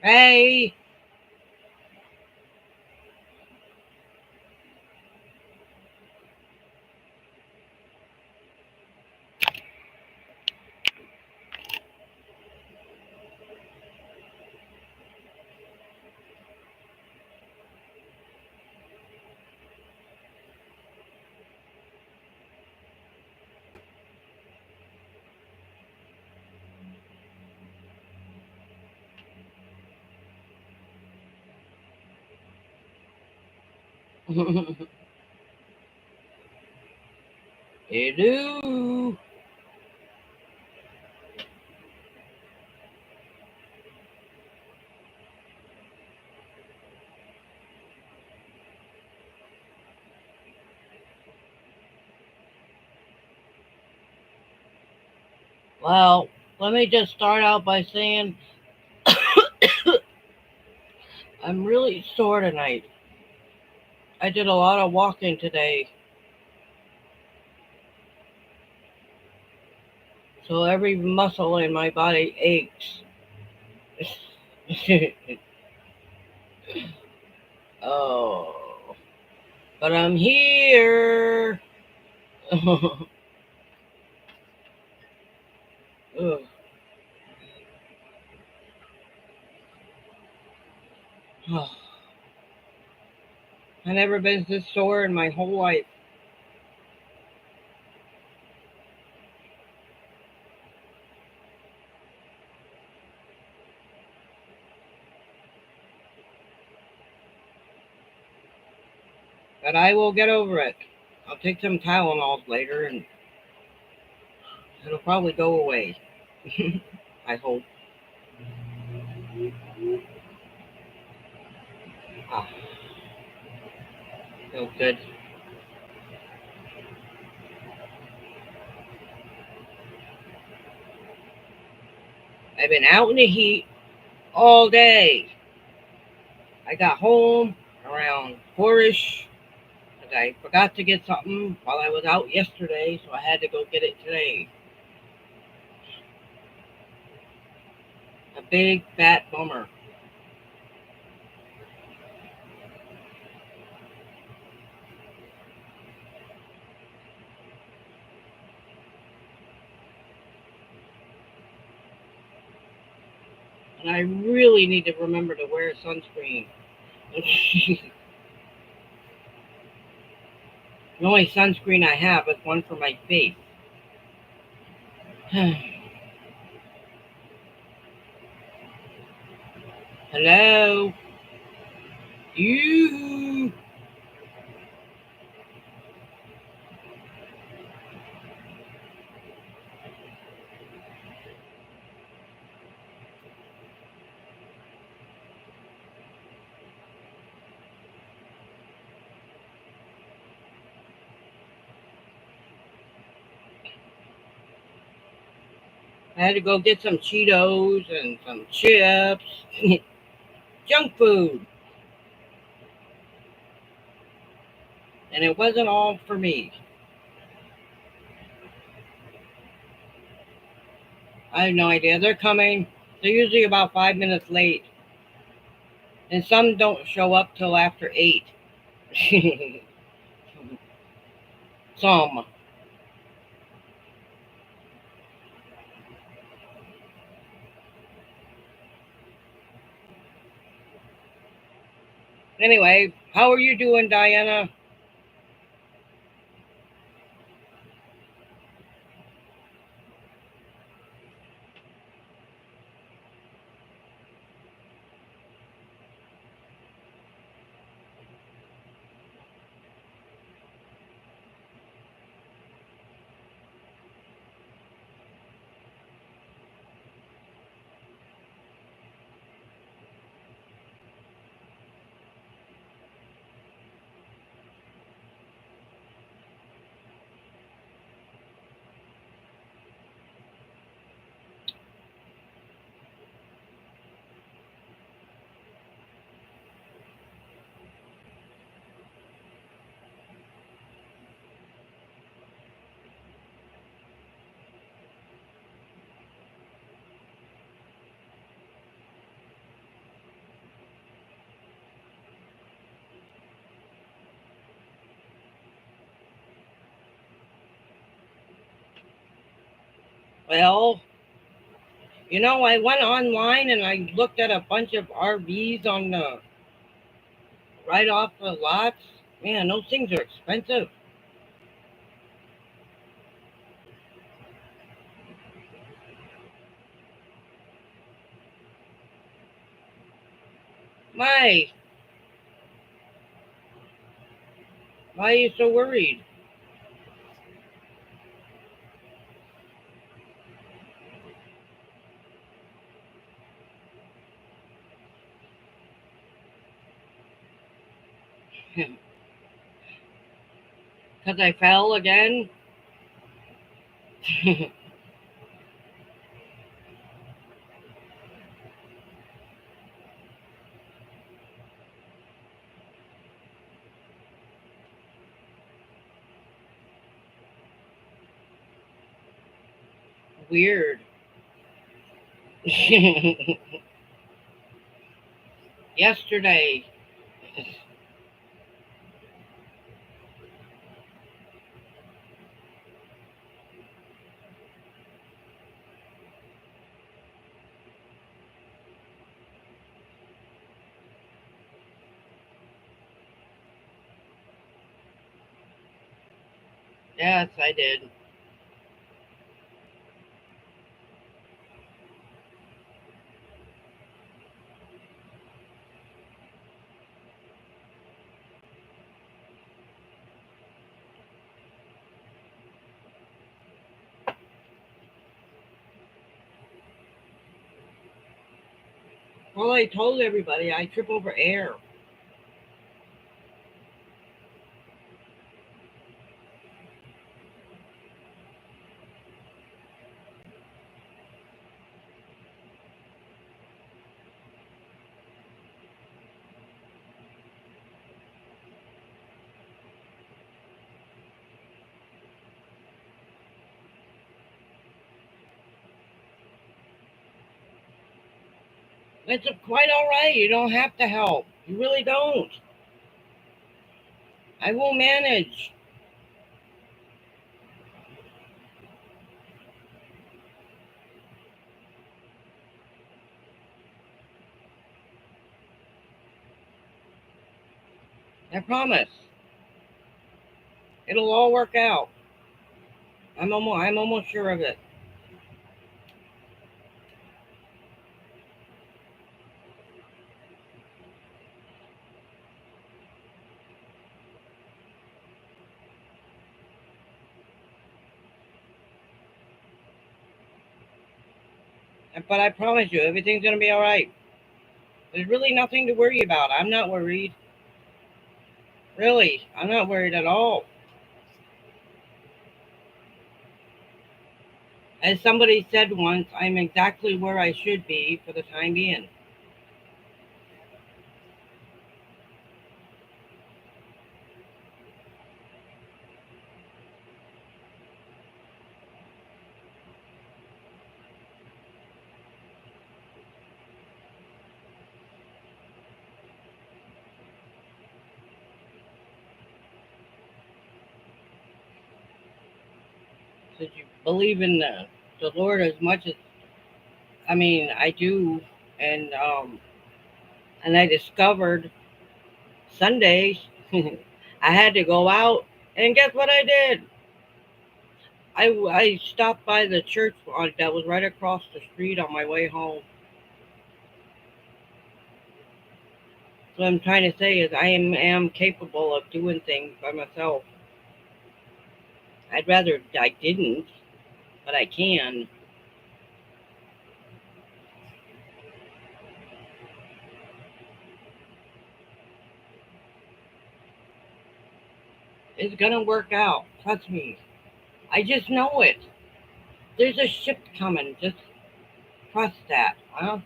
Hey. You do. Well, let me just start out by saying I'm really sore tonight. I did a lot of walking today, so every muscle in my body aches. Oh, but I'm here. Ugh. I never been this sore in my whole life. But I will get over it. I'll take some Tylenols later and it'll probably go away. I hope. Ah, feels good. I've been out in the heat all day. I got home around 4ish because I forgot to get something while I was out yesterday, so I had to go get it today. A big fat bummer. And I really need to remember to wear sunscreen. The only sunscreen I have is one for my face. Hello? You. I had to go get some Cheetos and some chips. Junk food. And it wasn't all for me. I have no idea. They're coming. They're usually about 5 minutes late. And some don't show up till after 8. Some. Anyway, how are you doing, Diana? Well, I went online and I looked at a bunch of RVs on the right off the lots. Man, those things are expensive. My, why are you so worried? Because I fell again? Weird. Yesterday. Yes, I did. Well, I told everybody I trip over air. It's quite all right. You don't have to help. You really don't. I will manage. I promise. It'll all work out. I'm almost sure of it. But I promise you, everything's gonna be all right. There's really nothing to worry about. I'm not worried. Really, I'm not worried at all. As somebody said once, I'm exactly where I should be for the time being. Did you believe in the Lord as much as I do, and I discovered Sunday I had to go out, and guess what I did? I stopped by the church that was right across the street on my way home. So what I'm trying to say is I am capable of doing things by myself. I'd rather I didn't, but I can. It's gonna work out. Trust me. I just know it. There's a shift coming. Just trust that. Huh?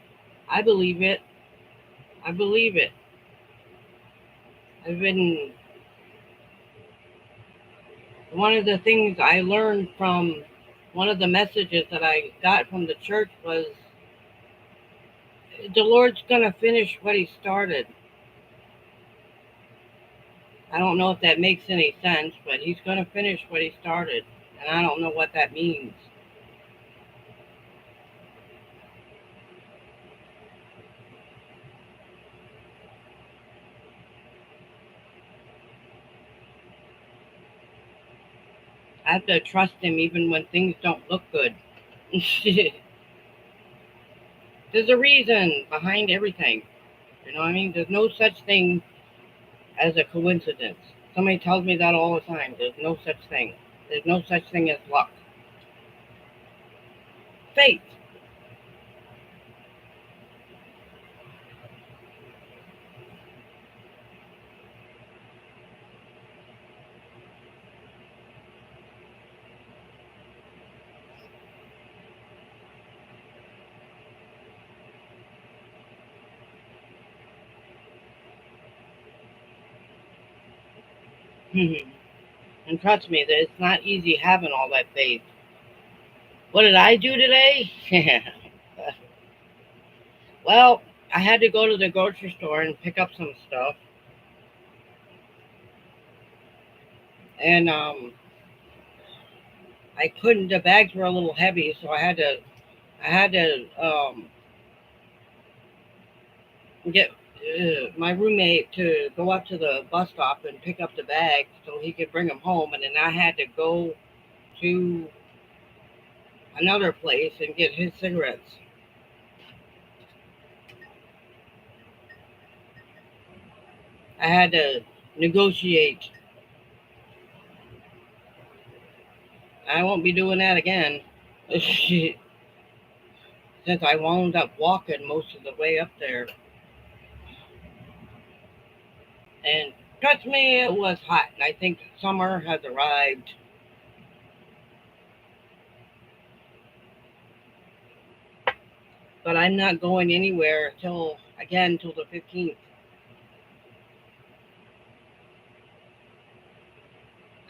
I believe it. I believe it. I've been one of the things I learned from one of the messages that I got from the church was the Lord's gonna finish what He started. I don't know if that makes any sense, but He's gonna finish what He started, and I don't know what that means. I have to trust him even when things don't look good. There's a reason behind everything. You know what I mean? There's no such thing as a coincidence. Somebody tells me that all the time. There's no such thing. There's no such thing as luck. Fate. And trust me, that it's not easy having all that faith. What did I do today? Well, I had to go to the grocery store and pick up some stuff, and I couldn't. The bags were a little heavy, so I had to get my roommate to go up to the bus stop and pick up the bags so he could bring them home, and then I had to go to another place and get his cigarettes. I had to negotiate. I won't be doing that again. Since I wound up walking most of the way up there. And trust me, it was hot. And I think summer has arrived. But I'm not going anywhere till, again, till the 15th.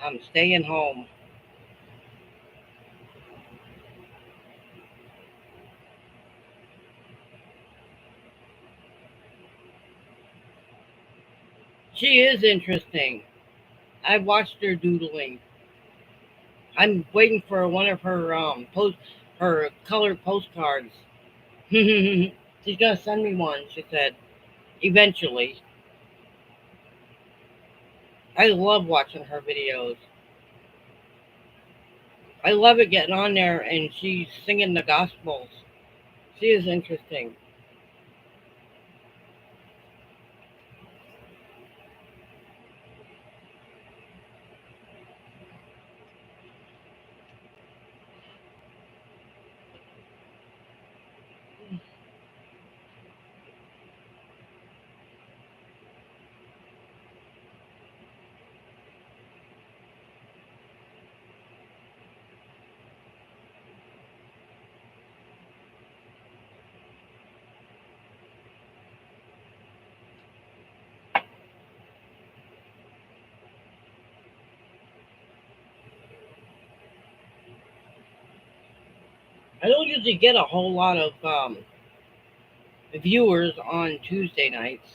I'm staying home. She is interesting. I watched her doodling. I'm waiting for one of her her colored postcards. She's gonna send me one. She said eventually. I love watching her videos. I love it getting on there and she's singing the gospels. She is interesting. I don't usually get a whole lot of viewers on Tuesday nights.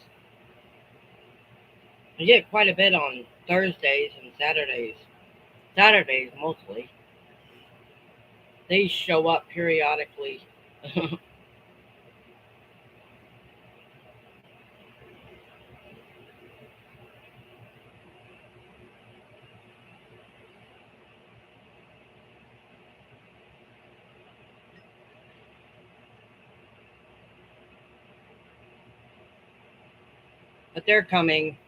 I get quite a bit on Thursdays and Saturdays. Saturdays mostly. They show up periodically. But they're coming.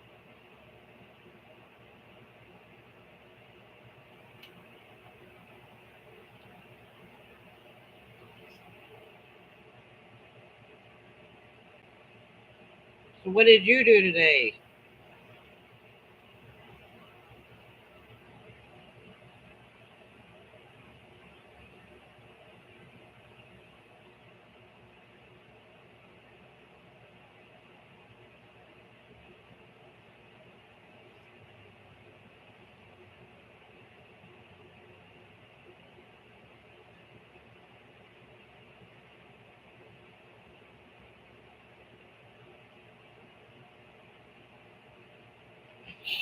So what did you do today?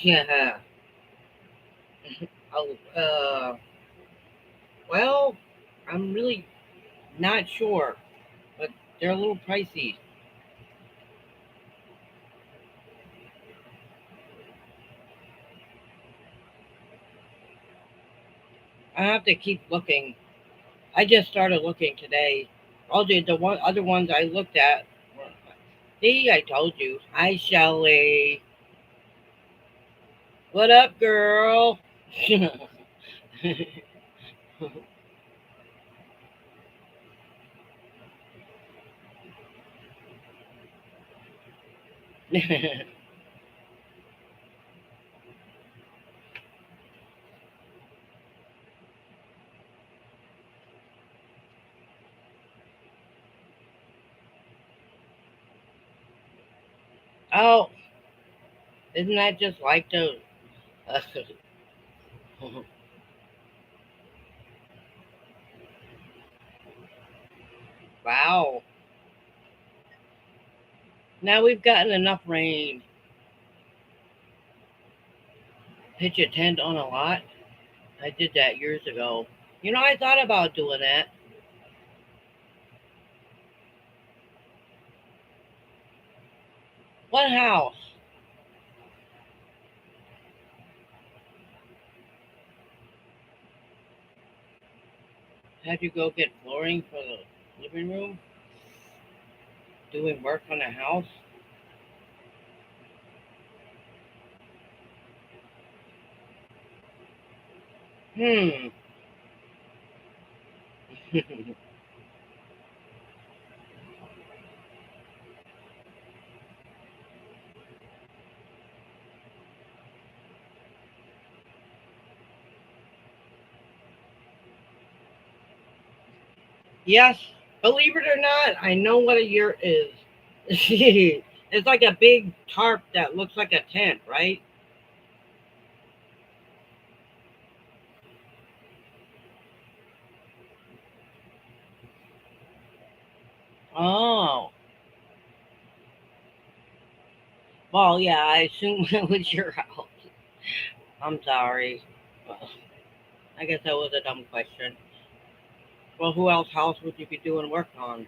Yeah. Oh, well, I'm really not sure, but they're a little pricey. I have to keep looking. I just started looking today. All the other ones I looked at. See, I told you. Hi, Shelly. What up, girl? Oh, isn't that just like the? Wow. Now we've gotten enough rain. Pitch a tent on a lot. I did that years ago. I thought about doing that. What house? Had you go get flooring for the living room? Doing work on the house? Hmm. Yes. Believe it or not, I know what a yurt is. It's like a big tarp that looks like a tent, right? Oh. Well, yeah, I assume it was your house. I'm sorry. Well, I guess that was a dumb question. Well, who else house would you be doing work on?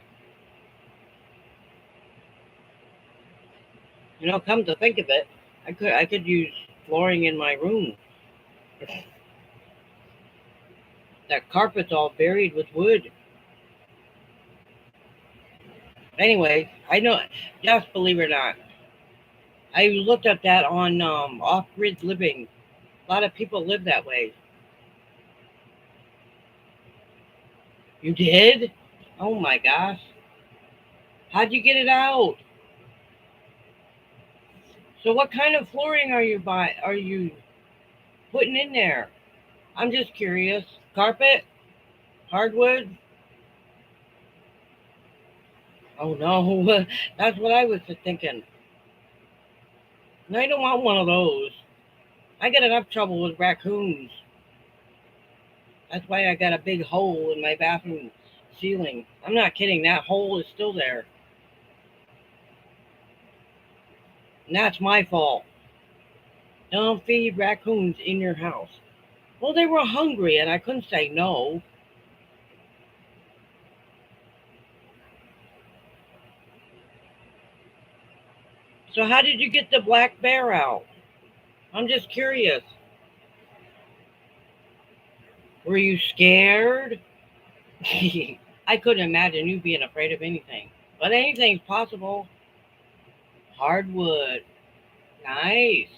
Come to think of it, I could use flooring in my room. That carpet's all buried with wood. Anyway, I know. Just believe it or not, I looked up that on off-grid living. A lot of people live that way. You did? Oh my gosh! How'd you get it out? So what kind of flooring are you putting in there? I'm just curious. Carpet? Hardwood? Oh no, that's what I was thinking. And I don't want one of those. I get enough trouble with raccoons. That's why I got a big hole in my bathroom ceiling. I'm not kidding. That hole is still there. And that's my fault. Don't feed raccoons in your house. Well, they were hungry and I couldn't say no. So, how did you get the black bear out? I'm just curious. Were you scared? I couldn't imagine you being afraid of anything. But anything's possible. Hardwood. Nice.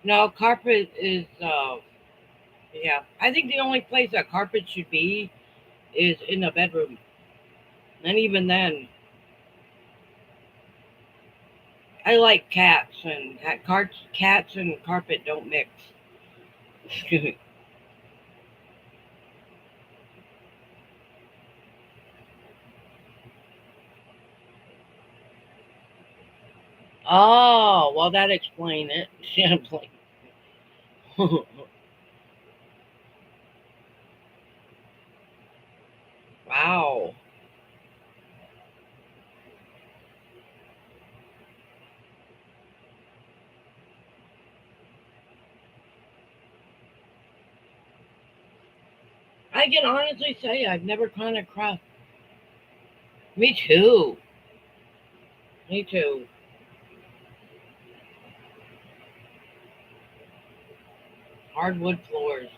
No, carpet is, yeah. I think the only place that carpet should be is in the bedroom. And even then, I like cats, and cats and carpet don't mix. Oh, well, that explains it. Simply. Wow. I can honestly say I've never kind of crossed. Me too. Me too. Hardwood floors.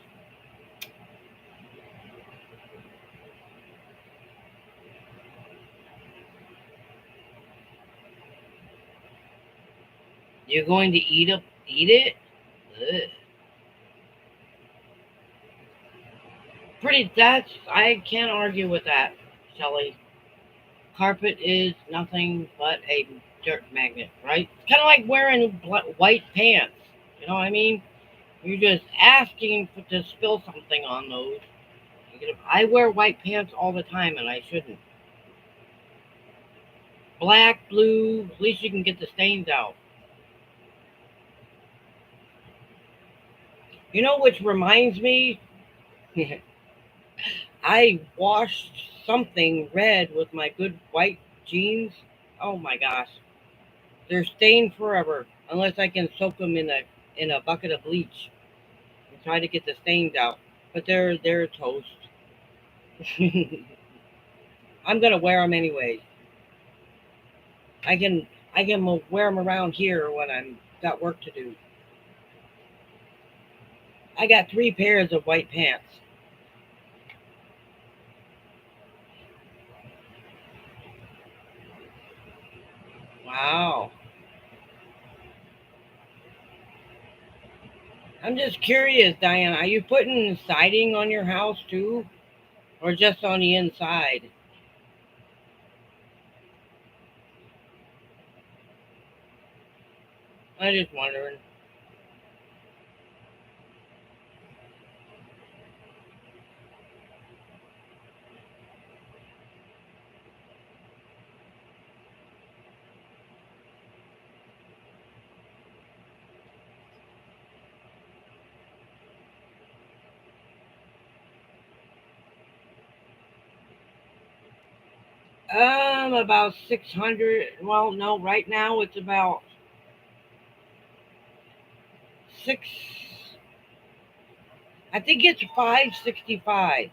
You're going to eat it? Ugh. I can't argue with that, Shelley. Carpet is nothing but a dirt magnet, right? It's kind of like wearing white pants. You know what I mean? You're just asking to spill something on those. I wear white pants all the time, and I shouldn't. Black, blue, at least you can get the stains out. You know, which reminds me, I washed something red with my good white jeans. Oh my gosh, they're stained forever unless I can soak them in a bucket of bleach and try to get the stains out. But they're toast. I'm gonna wear them anyway. I can I can wear them around here when I'm got work to do. I got 3 pairs of white pants. Wow. I'm just curious, Diane. Are you putting siding on your house too, or just on the inside? I'm just wondering. About 600. Well, no, right now it's about six. I think it's 565,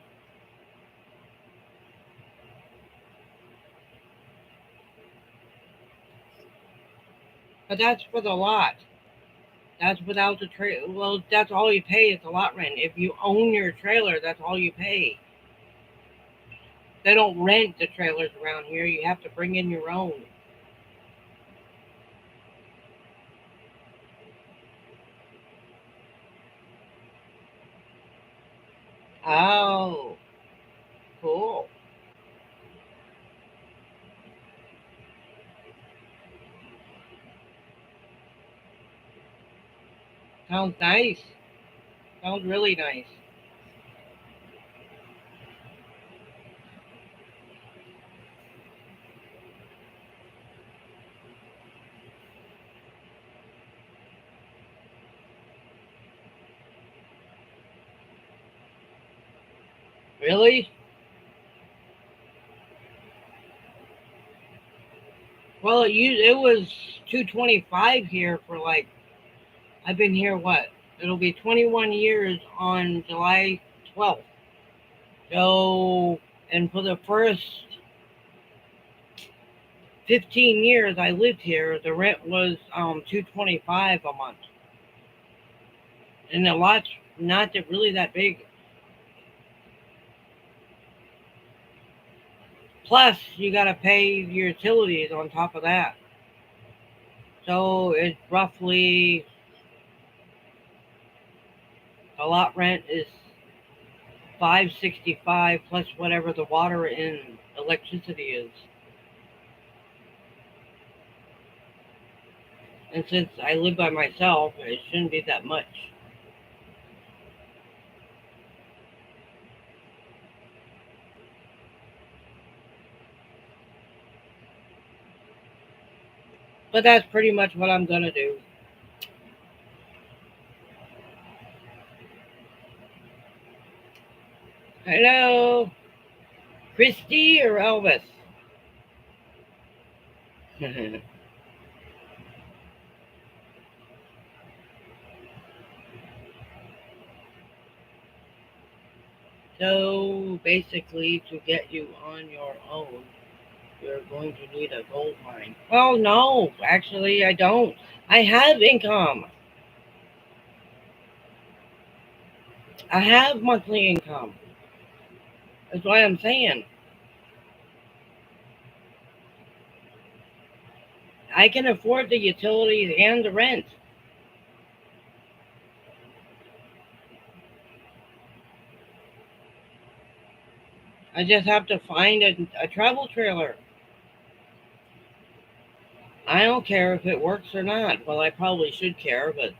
but that's for the lot. That's without the trailer. Well, that's all you pay is the lot rent. If you own your trailer, that's all you pay. They don't rent the trailers around here. You have to bring in your own. Oh, cool. Sounds nice. Sounds really nice. Really? Well, it was 225 here for like I've been here what? It'll be 21 years on July 12th. So, and for the first 15 years I lived here, the rent was 225 a month, and the lot's not that really that big. Plus, you got to pay your utilities on top of that. So it's roughly the lot rent is 565 plus whatever the water and electricity is. And since I live by myself, it shouldn't be that much. But that's pretty much what I'm gonna do. Hello, Christy or Elvis? So basically, to get you on your own, you're going to need a gold mine. Well, no, actually, I don't. I have income. I have monthly income. That's what I'm saying. I can afford the utilities and the rent. I just have to find a travel trailer. I don't care if it works or not. Well, I probably should care, but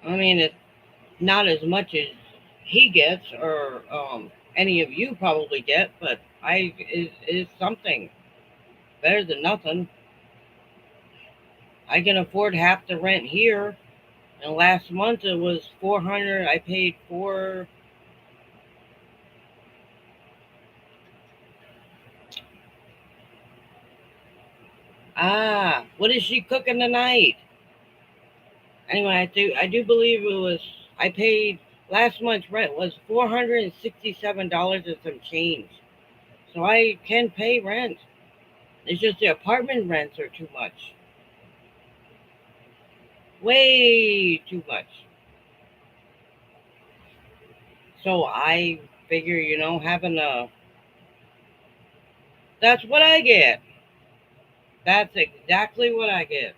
I mean, it's not as much as he gets or any of you probably get, but I is something better than nothing. I can afford half the rent here, and last month it was 400. I paid four. What is she cooking tonight? Anyway, I do believe it was. I paid last month's rent was $467 and some change, so I can pay rent. It's just the apartment rents are too much, way too much. So I figure, having a that's what I get. That's exactly what I get.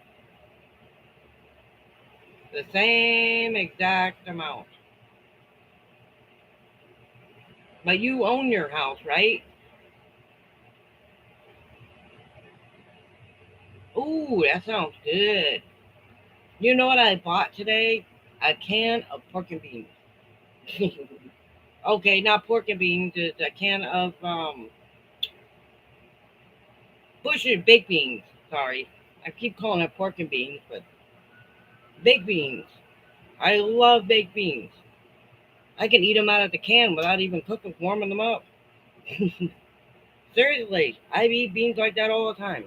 The same exact amount. But you own your house, right? Ooh, that sounds good. You know what I bought today? A can of pork and beans. Okay, not pork and beans. It's a can of bush and baked beans. Sorry, I keep calling it pork and beans, but baked beans. I love baked beans. I can eat them out of the can without even cooking, warming them up. Seriously, I eat beans like that all the time.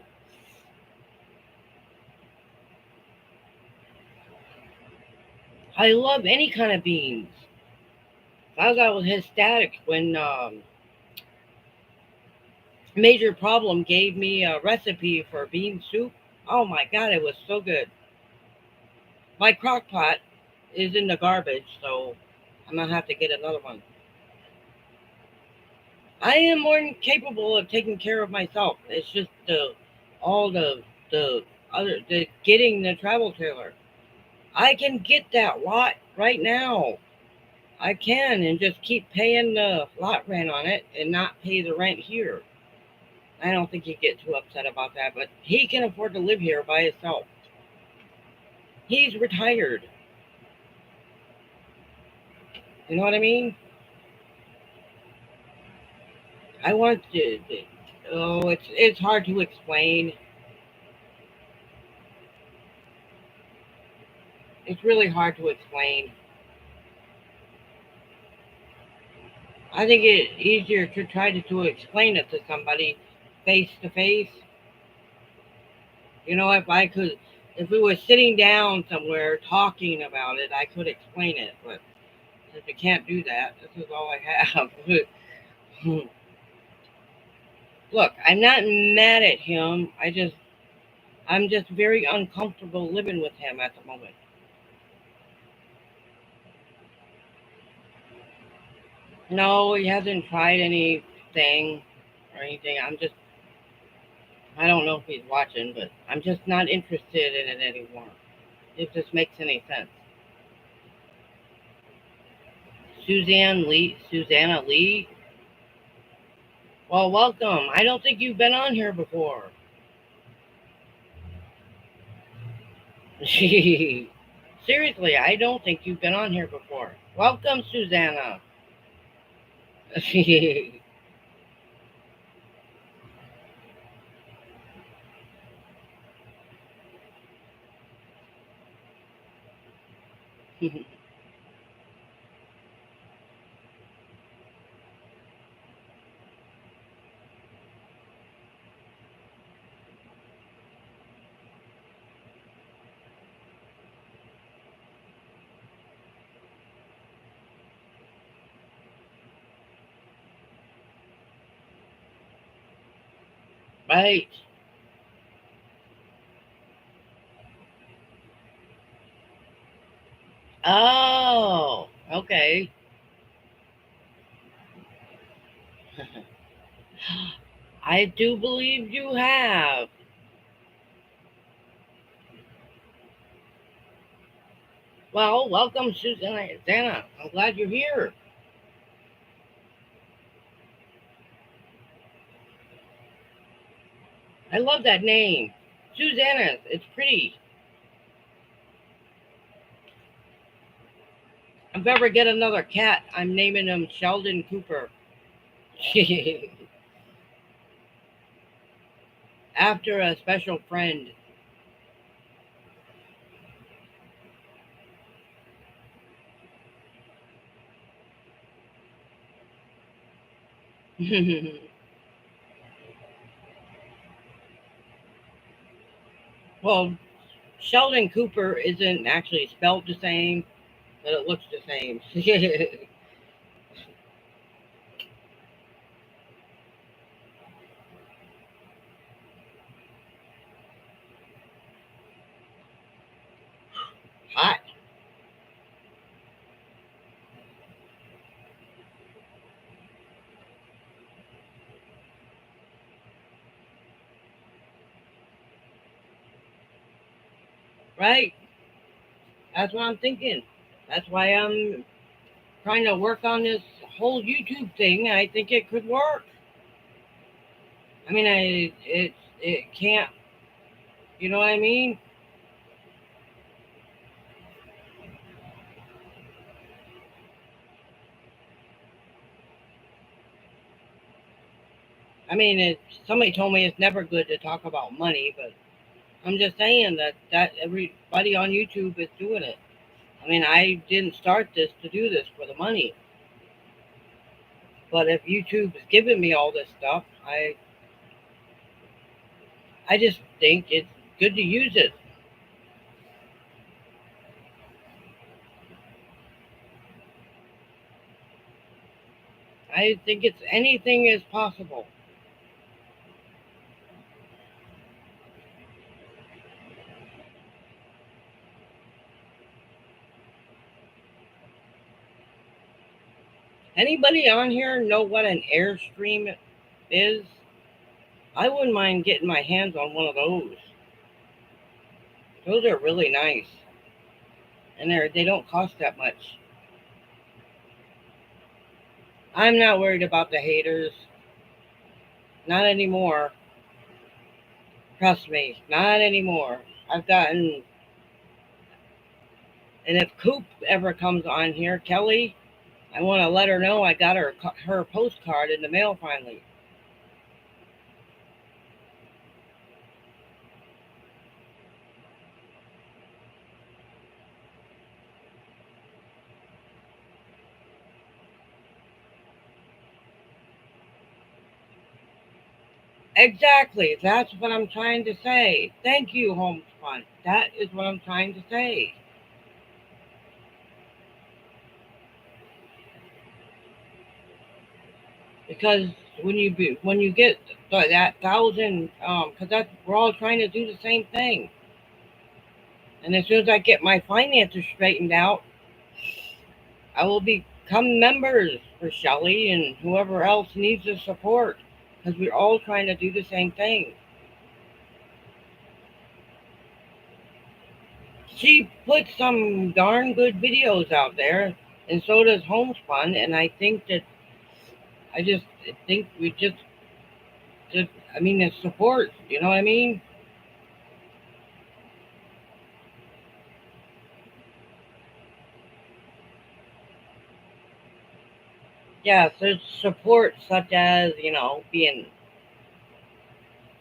I love any kind of beans. I was ecstatic when Major Problem gave me a recipe for bean soup. Oh my god, it was so good. My crock pot is in the garbage, so I'm gonna have to get another one. I am more than capable of taking care of myself. It's just all the the getting the travel trailer. I can get that lot right now. I can and just keep paying the lot rent on it and not pay the rent here. I don't think he'd get too upset about that, but he can afford to live here by himself. He's retired. You know what I mean? I want to. Oh, it's hard to explain. It's really hard to explain. I think it's easier to try to explain it to somebody face to face. If I could, if we were sitting down somewhere talking about it, I could explain it. But since we can't do that, this is all I have. Look, I'm not mad at him. I'm just very uncomfortable living with him at the moment. No, he hasn't tried anything or anything. I don't know if he's watching, but I'm just not interested in it anymore. If this makes any sense. Susanna Lee. Well, welcome. I don't think you've been on here before. Seriously, I don't think you've been on here before. Welcome, Susanna. Right. Oh, okay. I do believe you have. Well, welcome, Susanna. I'm glad you're here. I love that name. Susanna. It's pretty. If I ever get another cat, I'm naming him Sheldon Cooper. After a special friend. Well, Sheldon Cooper isn't actually spelled the same, but it looks the same. Hot, right? That's what I'm thinking. That's why I'm trying to work on this whole YouTube thing. I think it could work. I mean, it can't. You know what I mean? I mean, somebody told me it's never good to talk about money, but I'm just saying that everybody on YouTube is doing it. I mean, I didn't start this to do this for the money, but if YouTube is giving me all this stuff, I just think it's good to use it. I think it's anything is possible. Anybody on here know what an Airstream is? I wouldn't mind getting my hands on one of those. Those are really nice, and they don't cost that much. I'm not worried about the haters. Not anymore. Trust me, not anymore. I've gotten, and if Coop ever comes on here, Kelly, I want to let her know I got her postcard in the mail finally. Exactly. That's what I'm trying to say. Thank you, Homespun. That is what I'm trying to say. Because when you get that thousand, because that's we're all trying to do the same thing. And as soon as I get my finances straightened out, I will become members for Shelly and whoever else needs the support. Because we're all trying to do the same thing. She puts some darn good videos out there, and so does Homespun. And I think that I just think we just I mean, it's support. You know what I mean? Yeah, so it's support such as being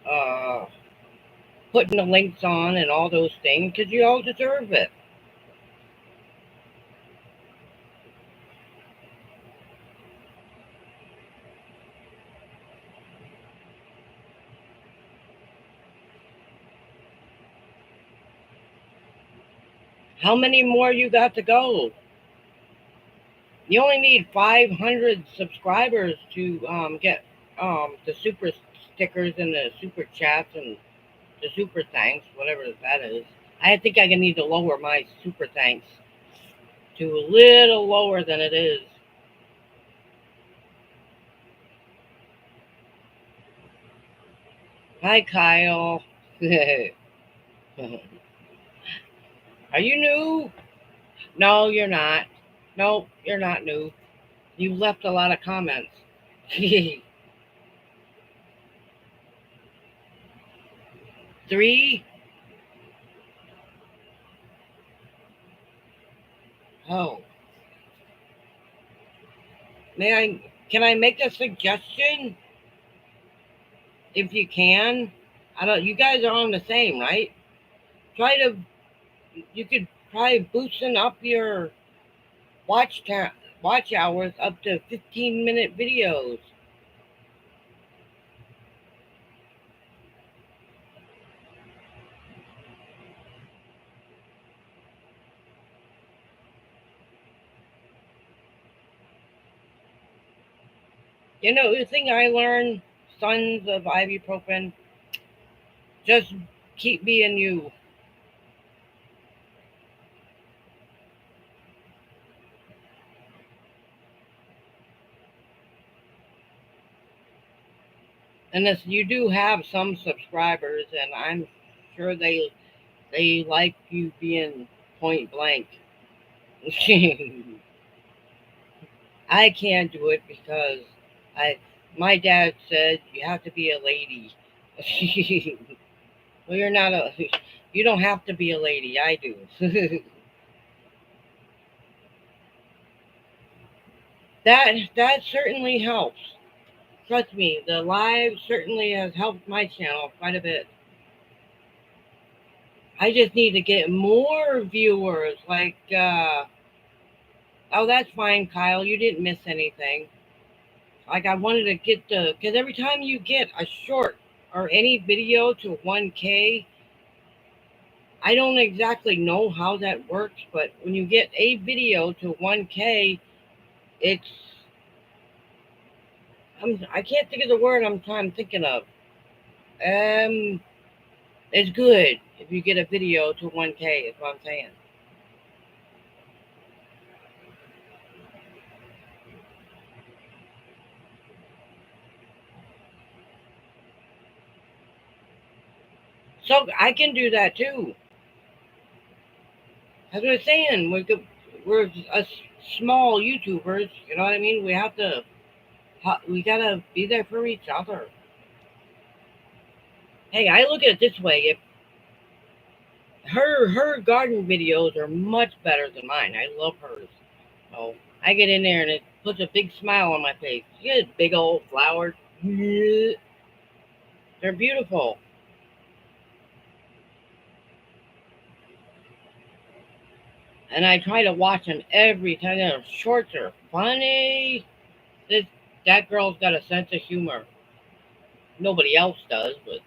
uh putting the links on and all those things because you all deserve it. How many more you got to go? You only need 500 subscribers to get the super stickers and the super chats and the super thanks, whatever that is. I think I can need to lower my super thanks to a little lower than it is. Hi, Kyle. Are you new? No, you're not. No, you're not new. You've left a lot of comments. Three? Oh. Can I make a suggestion? If you can? I don't, you guys are on the same, right? Try to, you could try boosting up your watch time, watch hours up to 15-minute videos. You know, the thing I learned, sons of ibuprofen, just keep being you. And this, you do have some subscribers, and I'm sure they like you being point blank. I can't do it because I my dad said you have to be a lady. Well, you're not a you don't have to be a lady. I do. That certainly helps. Trust me, the live certainly has helped my channel quite a bit. I just need to get more viewers. Like, oh, that's fine, Kyle. You didn't miss anything. Like, I wanted to get because every time you get a short or any video to 1K, I don't exactly know how that works, but when you get a video to 1K, it's I can't think of the word I'm thinking of. Um, it's good if you get a video to 1K. Is what I'm saying. So I can do that too. As I was saying, we're small YouTubers. You know what I mean? We gotta be there for each other. Hey, I look at it this way: if her garden videos are much better than mine, I love hers. So I get in there and it puts a big smile on my face. She has big old flowers. They're beautiful, and I try to watch them every time. Their shorts are funny. This that girl's got a sense of humor. Nobody else does, but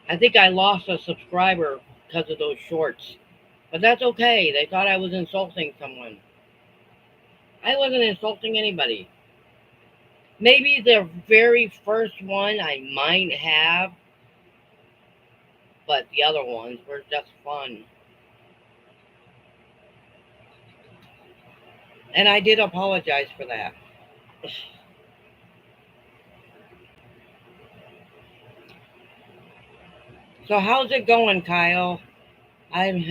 I think I lost a subscriber because of those shorts. But that's okay. They thought I was insulting someone. I wasn't insulting anybody. Maybe the very first one I might have, but the other ones were just fun. And I did apologize for that. So how's it going, Kyle? I'm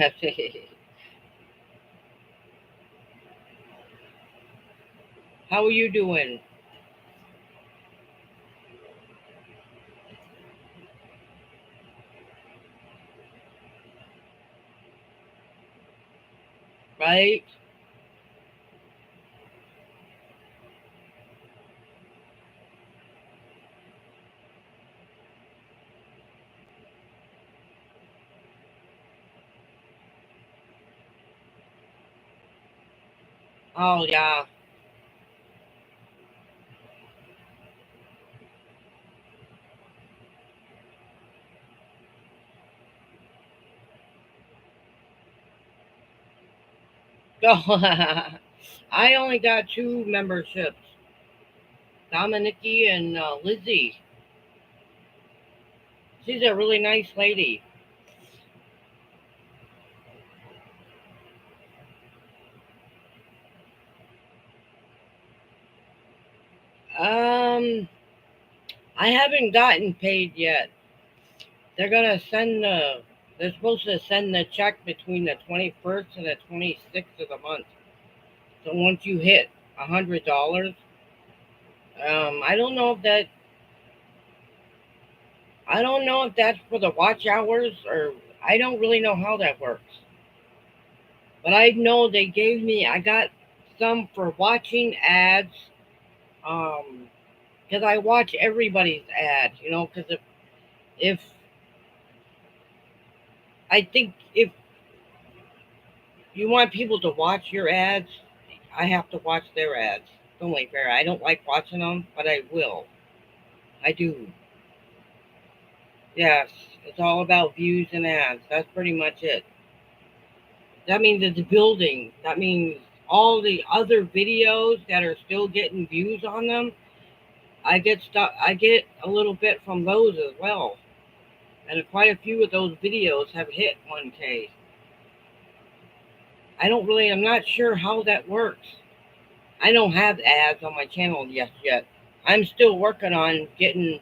How are you doing? Right? Oh yeah. I only got two memberships, Dominiki and Lizzie. She's a really nice lady. Um, I haven't gotten paid yet. They're gonna send the. They're supposed to send the check between the 21st and the 26th of the month. So once you hit $100, I don't know if that. I don't know if that's for the watch hours or I don't really know how that works. But I know they gave me. I got some for watching ads. Um, because I watch everybody's ads. Because if I think if you want people to watch your ads, I have to watch their ads. It's only fair. I don't like watching them, but I will. I do. Yes, it's all about views and ads. That's pretty much it. That means it's building. That means all the other videos that are still getting views on them, I get stuff. I get a little bit from those as well, and quite a few of those videos have hit 1K. I don't really. I'm not sure how that works. I don't have ads on my channel yet. I'm still working on getting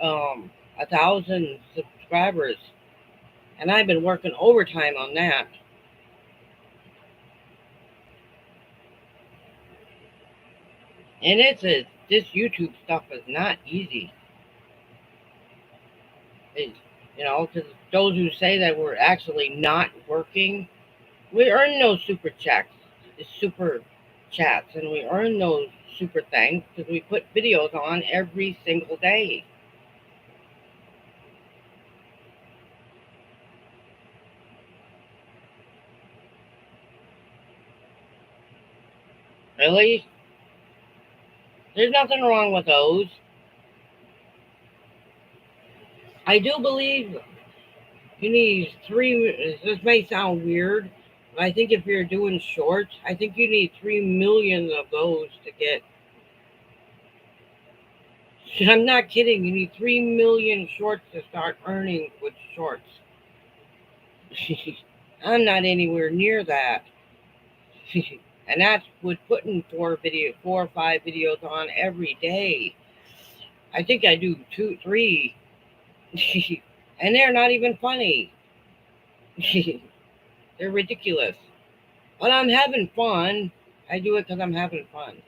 1,000 subscribers, and I've been working overtime on that. And this YouTube stuff is not easy. It, because those who say that we're actually not working, we earn those super checks, super chats, and we earn those super thanks because we put videos on every single day. Really? There's nothing wrong with those. I do believe you need three. This may sound weird, but I think if you're doing shorts, I think you need 3 million of those to get. I'm not kidding. You need 3 million shorts to start earning with shorts. I'm not anywhere near that. And that's with putting four or five videos on every day. I think I do two, three, and they're not even funny. They're ridiculous. But I'm having fun. I do it because I'm having fun.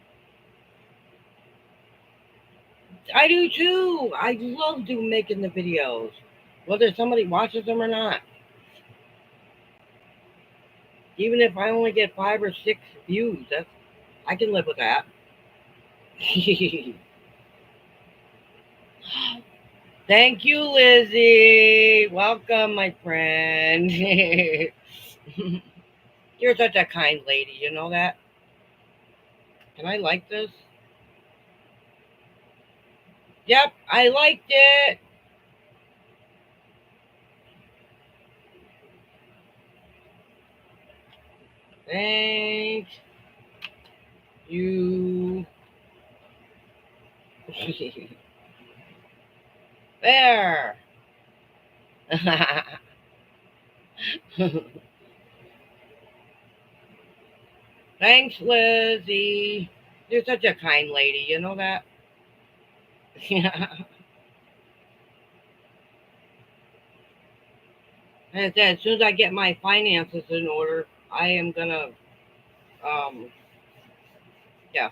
I do too. I love making the videos, whether somebody watches them or not. Even if I only get 5 or 6 views, I can live with that. Thank you, Lizzie. Welcome, my friend. You're such a kind lady. You know that? Can I like this? Yep, I liked it. Thank you. There. Thanks, Lizzie. You're such a kind lady. You know that? And I said, as soon as I get my finances in order, I am gonna, um, yeah,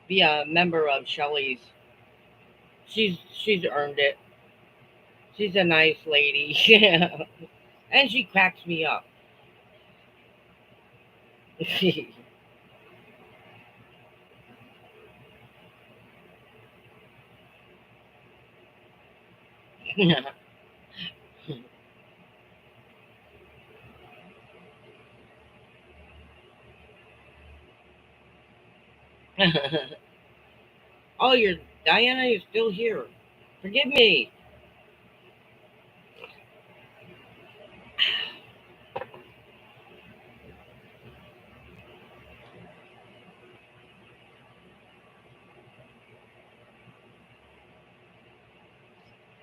be a member of Shelley's. She's earned it. She's a nice lady, and she cracks me up. Oh, you're Diana. You're still here. Forgive me.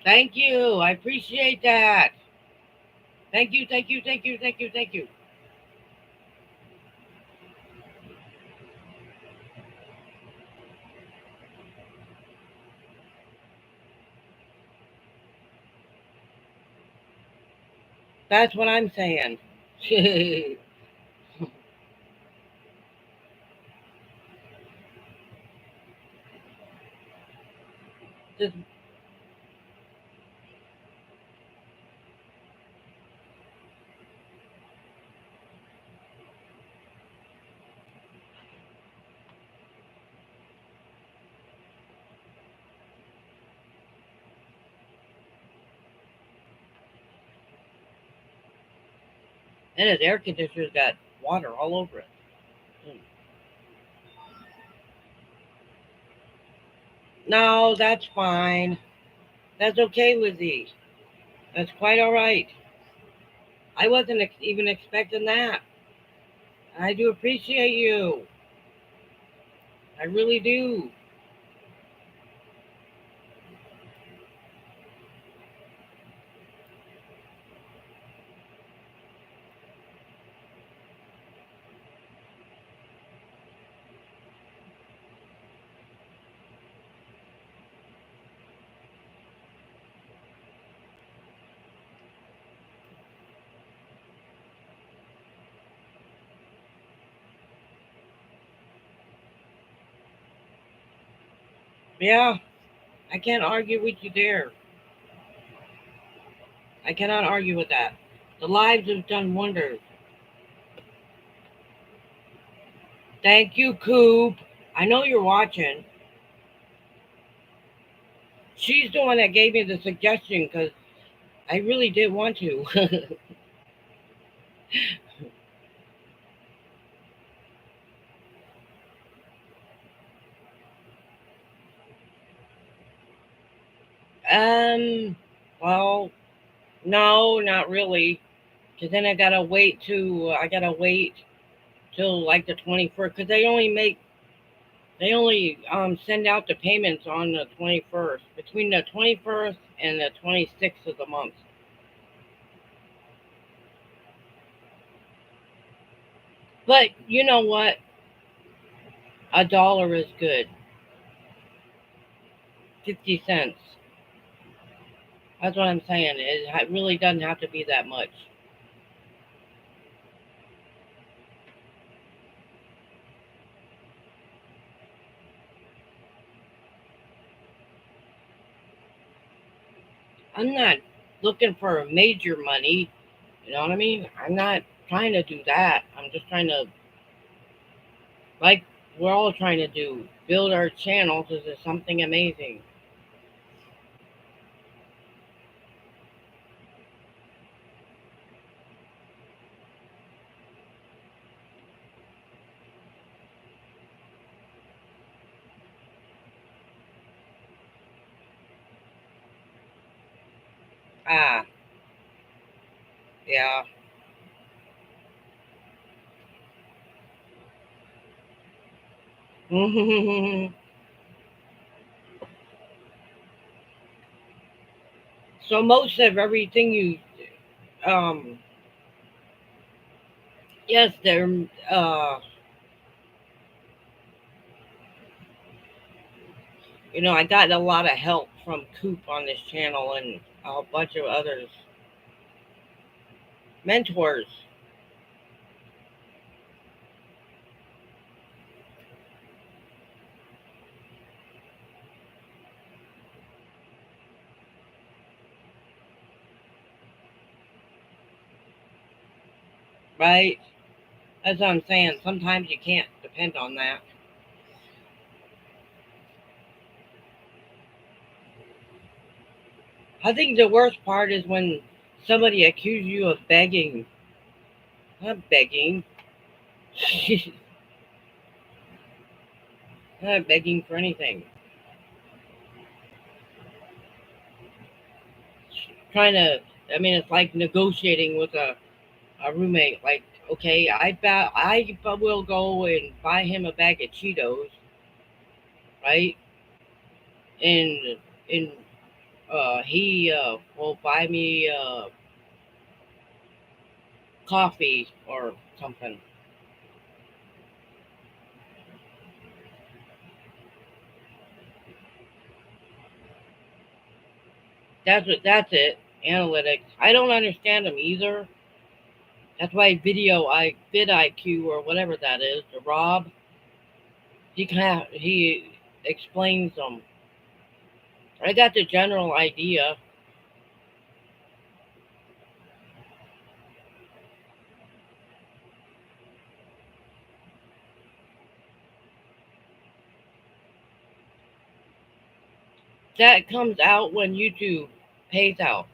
Thank you. I appreciate that. Thank you. Thank you. Thank you. Thank you. Thank you. That's what I'm saying. Just, and his air conditioner's got water all over it. No, that's fine. That's okay, Lizzie. That's quite all right. I wasn't even expecting that. I do appreciate you. I really do. Yeah, I can't argue with you there. I cannot argue with that. The lives have done wonders. Thank you, Coop. I know you're watching. She's the one that gave me the suggestion because I really did want to. um, well, no, not really. Because then I gotta wait till like the 21st. Because they only send out the payments on the 21st, between the 21st and the 26th of the month. But you know what? A dollar is good. 50 cents. That's what I'm saying. It really doesn't have to be that much. I'm not looking for major money. You know what I mean? I'm not trying to do that. I'm just trying to, like we're all trying to do, build our channels into something amazing. Ah, yeah. So most of everything you, um, yes, there, uh, I got a lot of help from Coop on this channel and a bunch of others, mentors, right? That's what I'm saying. Sometimes you can't depend on that. I think the worst part is when somebody accuses you of begging. Not begging. Not begging for anything. Trying to, I mean, it's like negotiating with a roommate. Like, okay, I will go and buy him a bag of Cheetos, right? And he will buy me coffee or something. That's it. analytics. I don't understand them either. That's why vidIQ or whatever that is, the Rob, he explains them. I got the general idea. That comes out when YouTube pays out.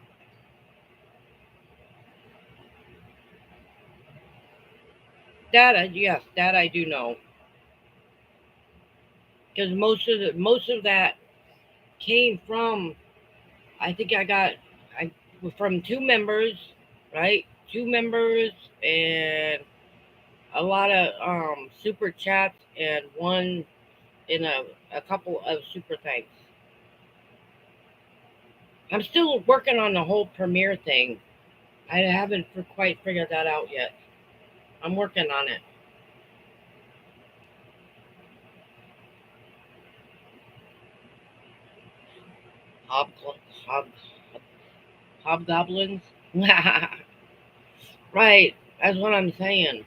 Yes, that I do know. Because most of that came from, I think I got I from two members, right? Two members and a lot of super chats and one in a couple of super thanks. I'm still working on the whole premiere thing. I haven't quite figured that out yet. I'm working on it. Hob, hob, hobgoblins. Right. That's what I'm saying.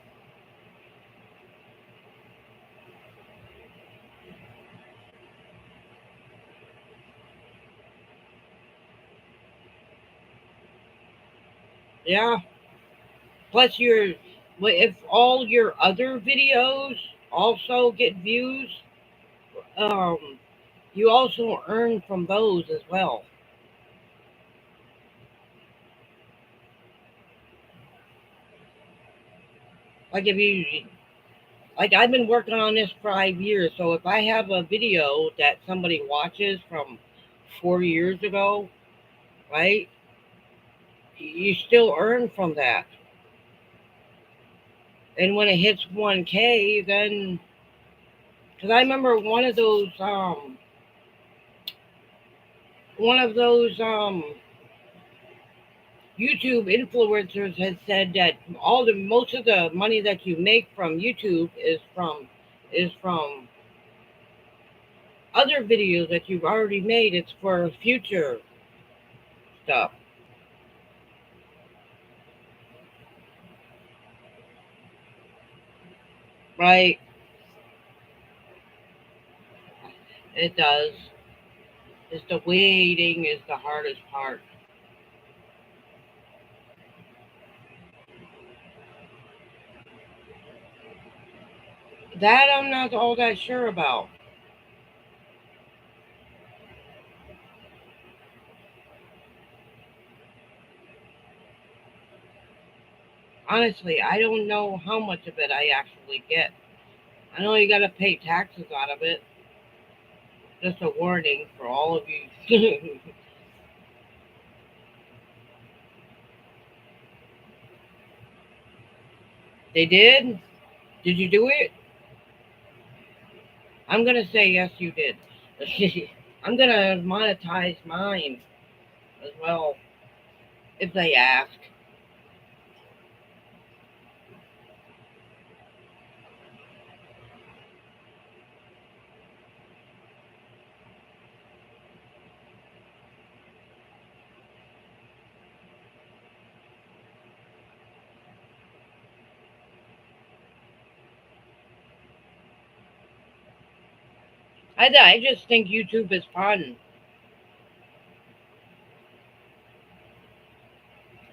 Yeah. Plus, if all your other videos also get views, um, you also earn from those as well. Like if you, like I've been working on this for 5 years, so if I have a video that somebody watches from 4 years ago, right? You still earn from that. And when it hits 1K, then because I remember one of those YouTube influencers has said that all the most of the money that you make from YouTube is from other videos that you've already made. It's for future stuff, right? It does. It's the waiting is the hardest part. That I'm not all that sure about. Honestly, I don't know how much of it I actually get. I know you got to pay taxes out of it. Just a warning for all of you. They did? Did you do it? I'm gonna say yes, you did. I'm gonna monetize mine as well if they ask. I just think YouTube is fun.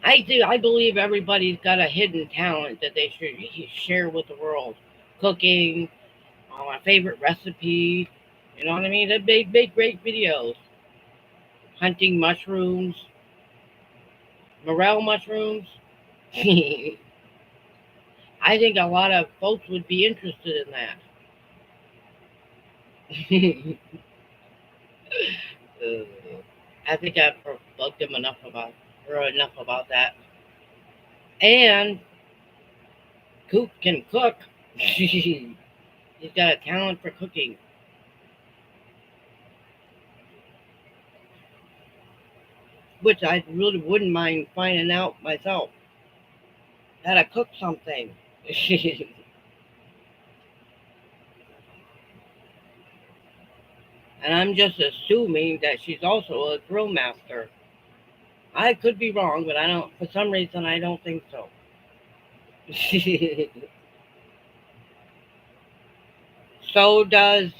I do. I believe everybody's got a hidden talent that they should share with the world. Cooking, my favorite recipe. You know what I mean? They make great videos. Hunting mushrooms, morel mushrooms. I think a lot of folks would be interested in that. Uh, I think I've bugged him enough about that. And Coop can cook. He's got a talent for cooking, which I really wouldn't mind finding out myself how to cook something. And I'm just assuming that she's also a grill master. I could be wrong, but I don't. For some reason, I don't think so. So does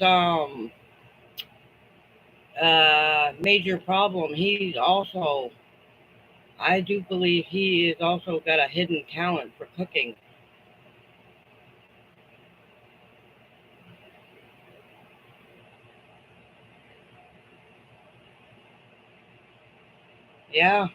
Major Problem. He's also, I do believe he is also got a hidden talent for cooking. Yeah,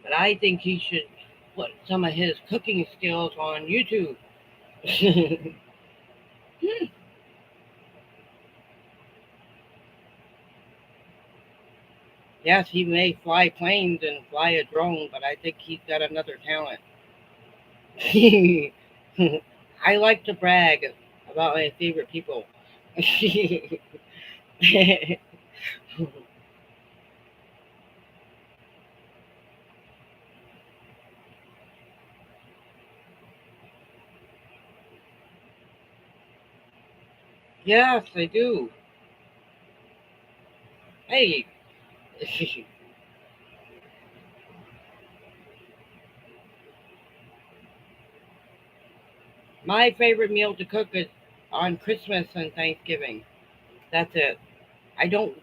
but I think he should put some of his cooking skills on YouTube. Yes, he may fly planes and fly a drone, but I think he's got another talent. I like to brag about my favorite people. Yes, I do. Hey, my favorite meal to cook is on Christmas and Thanksgiving. That's it. I don't,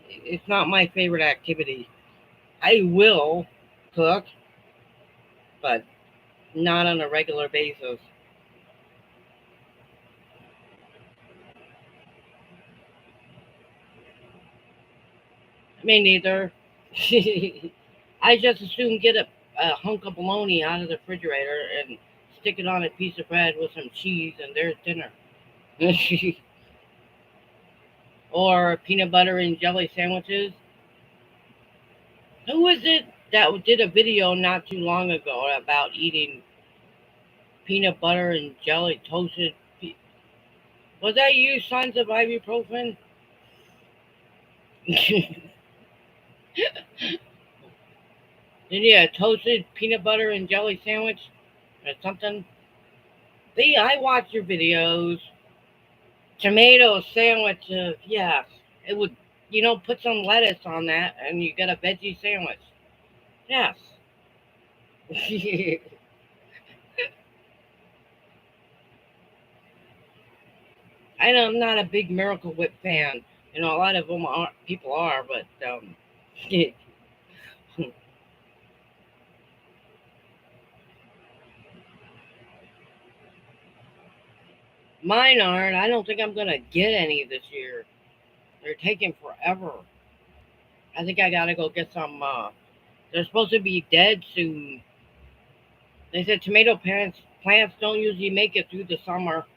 it's not my favorite activity. I will cook, but not on a regular basis. Me neither. I just assume get a hunk of bologna out of the refrigerator and stick it on a piece of bread with some cheese, and there's dinner. Or peanut butter and jelly sandwiches. Who was it that did a video not too long ago about eating peanut butter and jelly toasted? Was that you, Sons of Ibuprofen? Did you a toasted peanut butter and jelly sandwich or something? See, I watch your videos. Tomato sandwiches, yes. It would, put some lettuce on that and you get a veggie sandwich. Yes. I'm not a big Miracle Whip fan. A lot of them are, people are, but mine aren't. I don't think I'm going to get any this year. They're taking forever. I think I got to go get some. They're supposed to be dead soon. They said plants don't usually make it through the summer.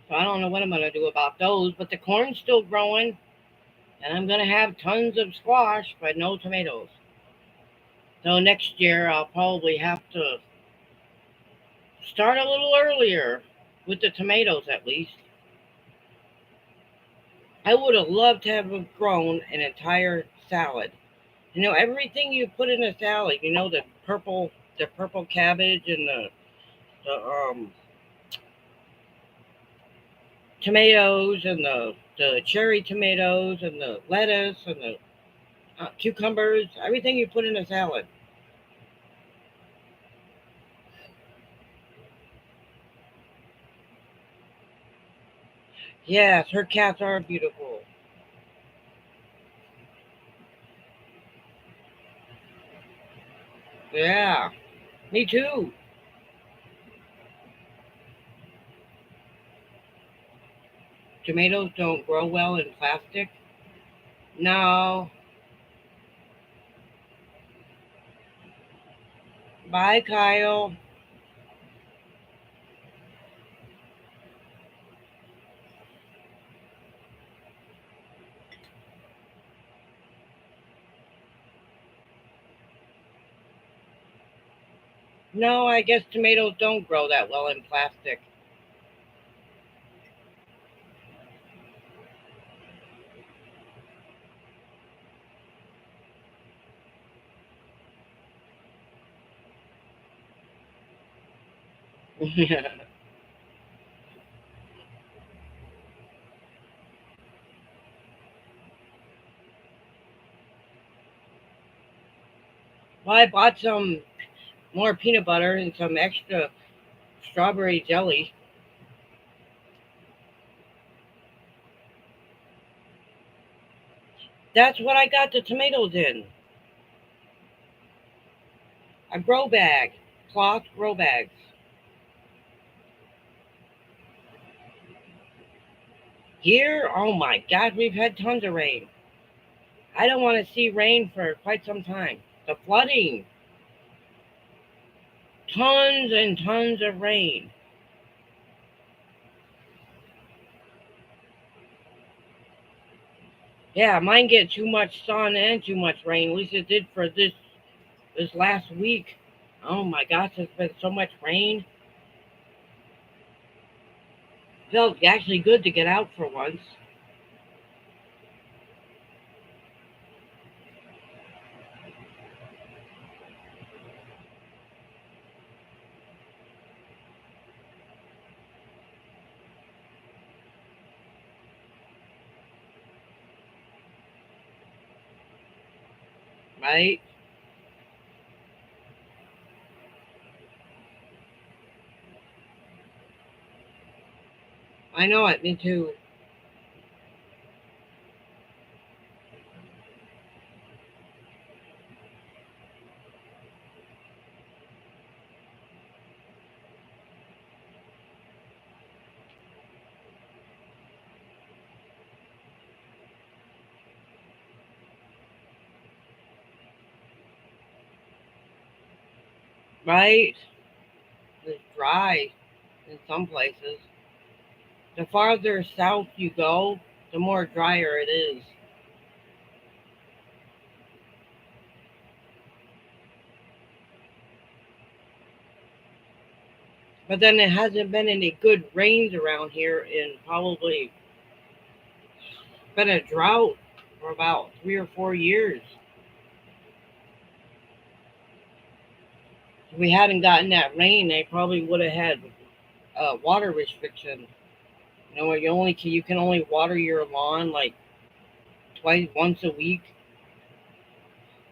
So I don't know what I'm going to do about those. But the corn's still growing. And I'm going to have tons of squash, but no tomatoes. So next year I'll probably have to start a little earlier with the tomatoes at least. I would have loved to have grown an entire salad. Everything you put in a salad. The purple cabbage and the tomatoes and the cherry tomatoes and the lettuce and the cucumbers. Everything you put in a salad. Yes, her cats are beautiful. Yeah, me too. Tomatoes don't grow well in plastic. No. Bye, Kyle. No, I guess tomatoes don't grow that well in plastic. Well, I bought some more peanut butter and some extra strawberry jelly. That's what I got the tomatoes in. A grow bag, cloth grow bags. Here, oh my God, we've had tons of rain. I don't want to see rain for quite some time. The flooding, tons and tons of rain. Yeah, mine get too much sun and too much rain. At least it did for this last week. Oh my gosh, there's been so much rain. Felt actually good to get out for once. Right? I know it. Me too. Right? It's dry in some places. The farther south you go, the more drier it is. But then it hasn't been any good rains around here in probably been a drought for about 3 or 4 years. If we hadn't gotten that rain, they probably would have had water restriction. You know, you can only water your lawn like once a week.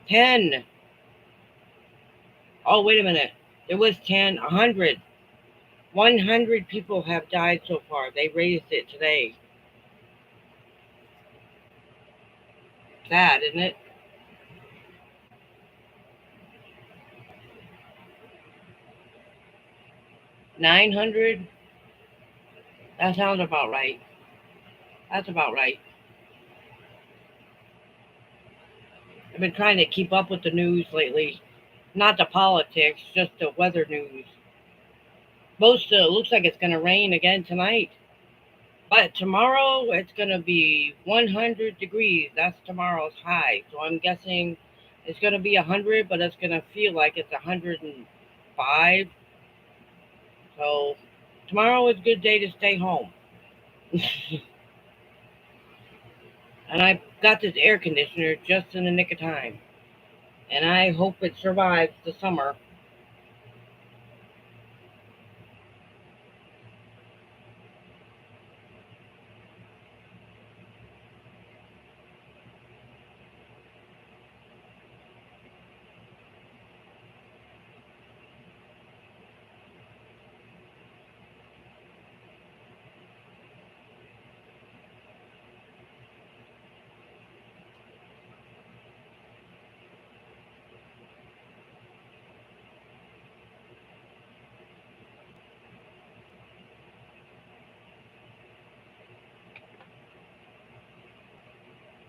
10. Oh, wait a minute. It was 10, 100. 100 people have died so far. They raised it today. Sad, isn't it? 900? That sounds about right. That's about right. I've been trying to keep up with the news lately. Not the politics, just the weather news. Most looks like it's going to rain again tonight. But tomorrow it's going to be 100 degrees. That's tomorrow's high. So I'm guessing it's going to be 100, but it's going to feel like it's 105. So tomorrow is a good day to stay home. And I got this air conditioner just in the nick of time. And I hope it survives the summer.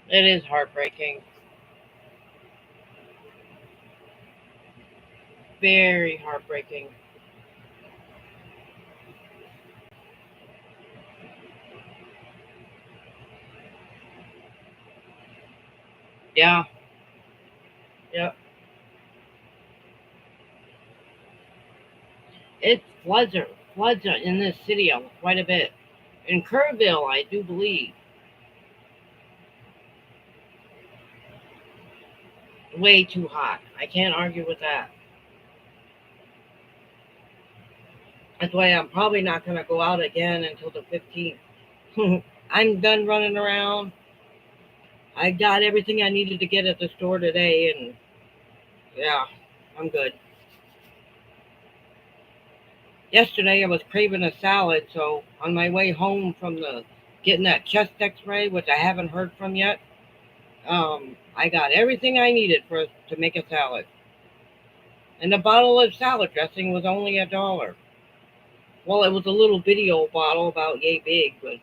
It is heartbreaking. Very heartbreaking. Yeah, yeah. It floods in this city quite a bit. In Kerrville, I do believe, way too hot. I can't argue with that. That's why I'm probably not going to go out again until the 15th. I'm done running around. I got everything I needed to get at the store today, and Yeah, I'm good. Yesterday I was craving a salad, so on my way home from the getting that chest X-ray, which I haven't heard from yet, I got everything I needed to make a salad, and the bottle of salad dressing was only $1. Well, it was a little bitty old bottle, about yay big, but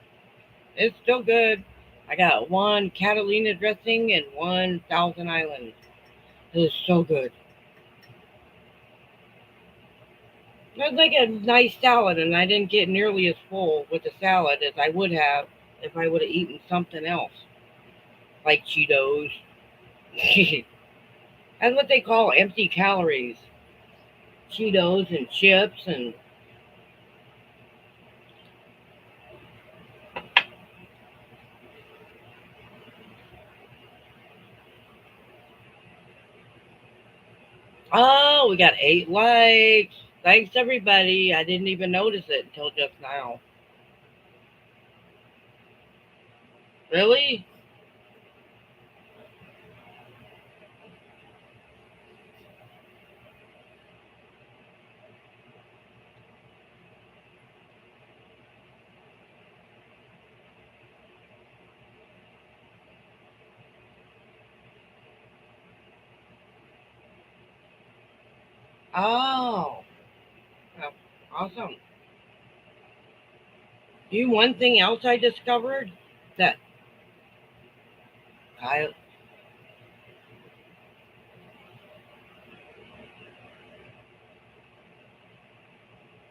it's still good. I got one Catalina dressing and one Thousand Island. It was so good. It was like a nice salad, and I didn't get nearly as full with the salad as I would have if I would have eaten something else, like Cheetos. That's what they call empty calories. Cheetos and chips and oh, we got 8 likes. Thanks everybody. I didn't even notice it until just now. Really? Oh, well, awesome. You one thing else I discovered that I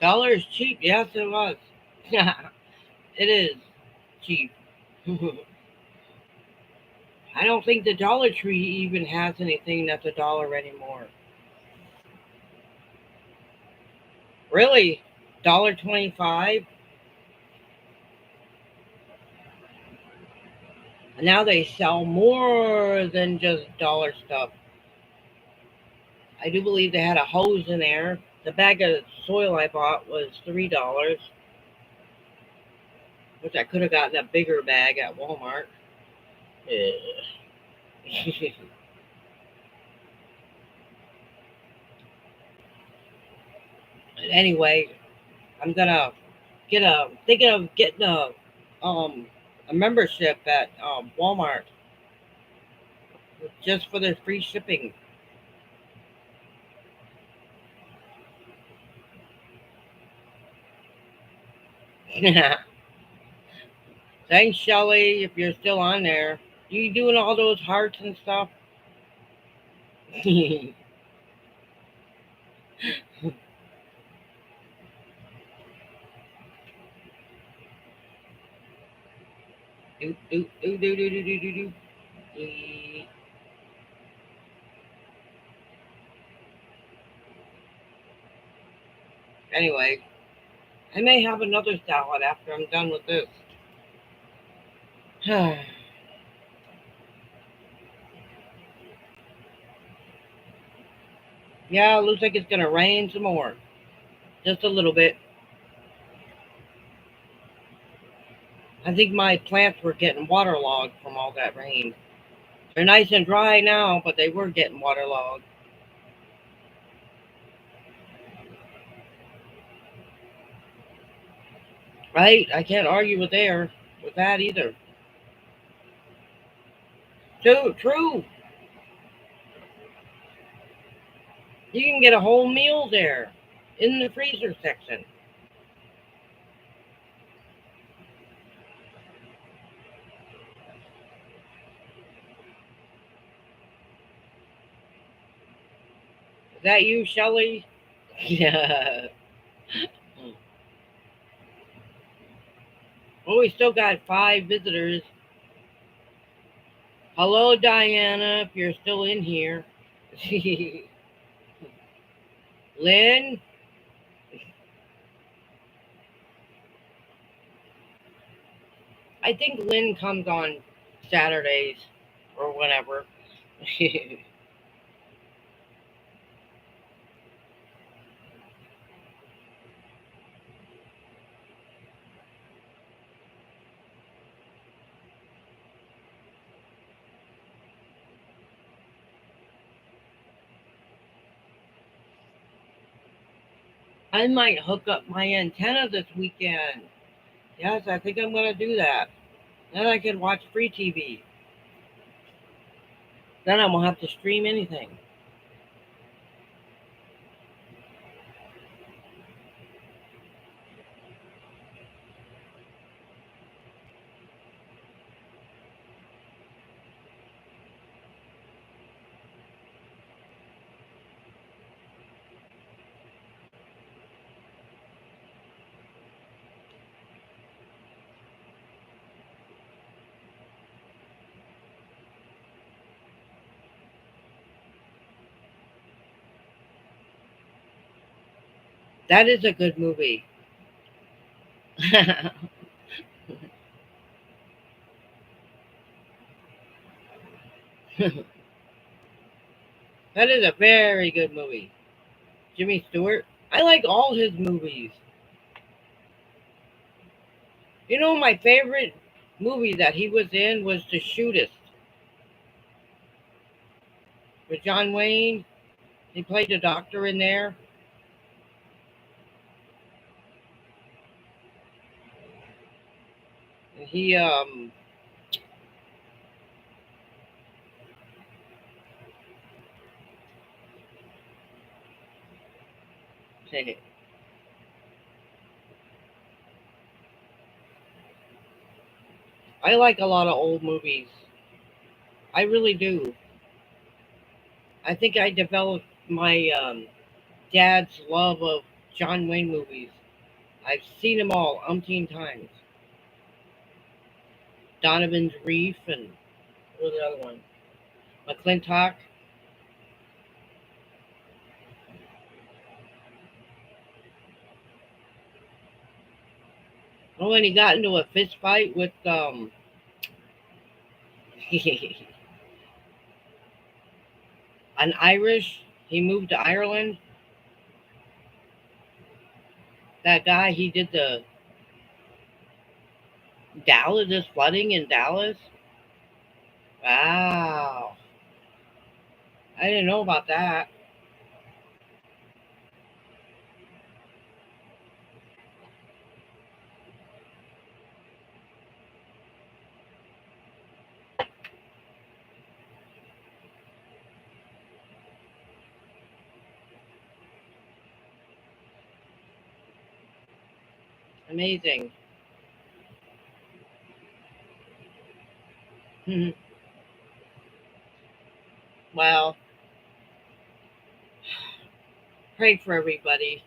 dollar is cheap. Yes, it was. It is cheap. I don't think the Dollar Tree even has anything that's $1 anymore. Really? $1.25? And now they sell more than just dollar stuff. I do believe they had a hose in there. The bag of soil I bought was $3, which I could have gotten a bigger bag at Walmart. Anyway, I'm gonna get a thinking of getting um a membership at Walmart just for their free shipping. Thanks, Shelly, if you're still on there. You doing all those hearts and stuff? do, do, do, do, do, do, do, do, do. Eh, Anyway, I may have another salad after I'm done with this. Yeah, it looks like it's gonna rain some more. Just a little bit. I think my plants were getting waterlogged from all that rain. They're nice and dry now, but they were getting waterlogged. Right? I can't argue with that either. True. You can get a whole meal there in the freezer section. Is that you, Shelley? Yeah. Well, we still got 5 visitors. Hello, Diana, if you're still in here. Lynn, I think Lynn comes on Saturdays or whenever. I might hook up my antenna this weekend. Yes, I think I'm going to do that. Then I can watch free TV. Then I won't have to stream anything. That is a good movie. That is a very good movie. Jimmy Stewart. I like all his movies. You know, my favorite movie that he was in was The Shootist with John Wayne. He played the doctor in there. And I like a lot of old movies. I really do. I think I developed my dad's love of John Wayne movies. I've seen them all umpteen times. Donovan's Reef and what was the other one? McClintock. Oh, and he got into a fist fight with an Irish. He moved to Ireland. That guy, he did the Dallas, this flooding in Dallas. Wow, I didn't know about that. Amazing. Well, pray for everybody.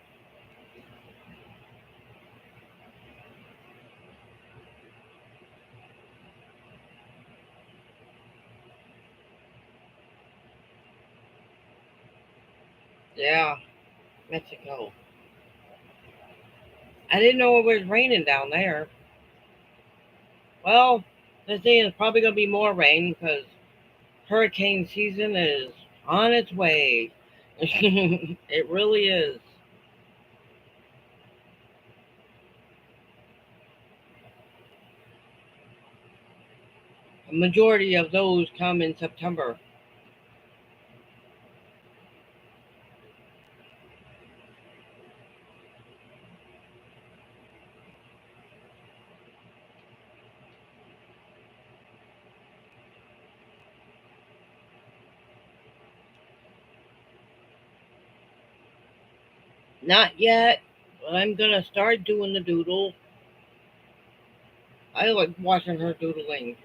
Yeah, Mexico. I didn't know it was raining down there. Well, this thing is probably going to be more rain because hurricane season is on its way. It really is. A majority of those come in September. Not yet, but I'm going to start doing the doodle. I like watching her doodling.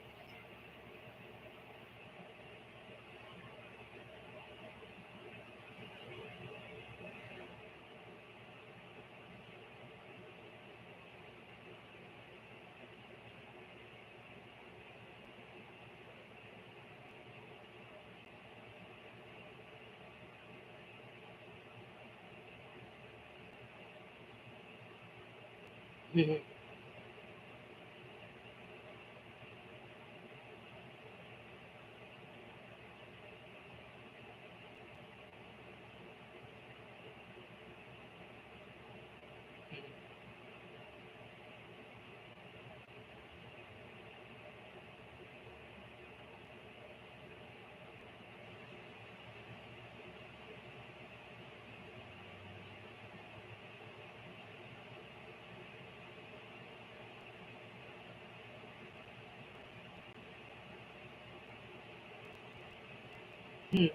Hmm.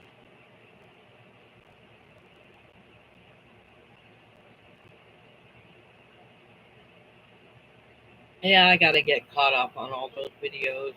Yeah, I gotta get caught up on all those videos.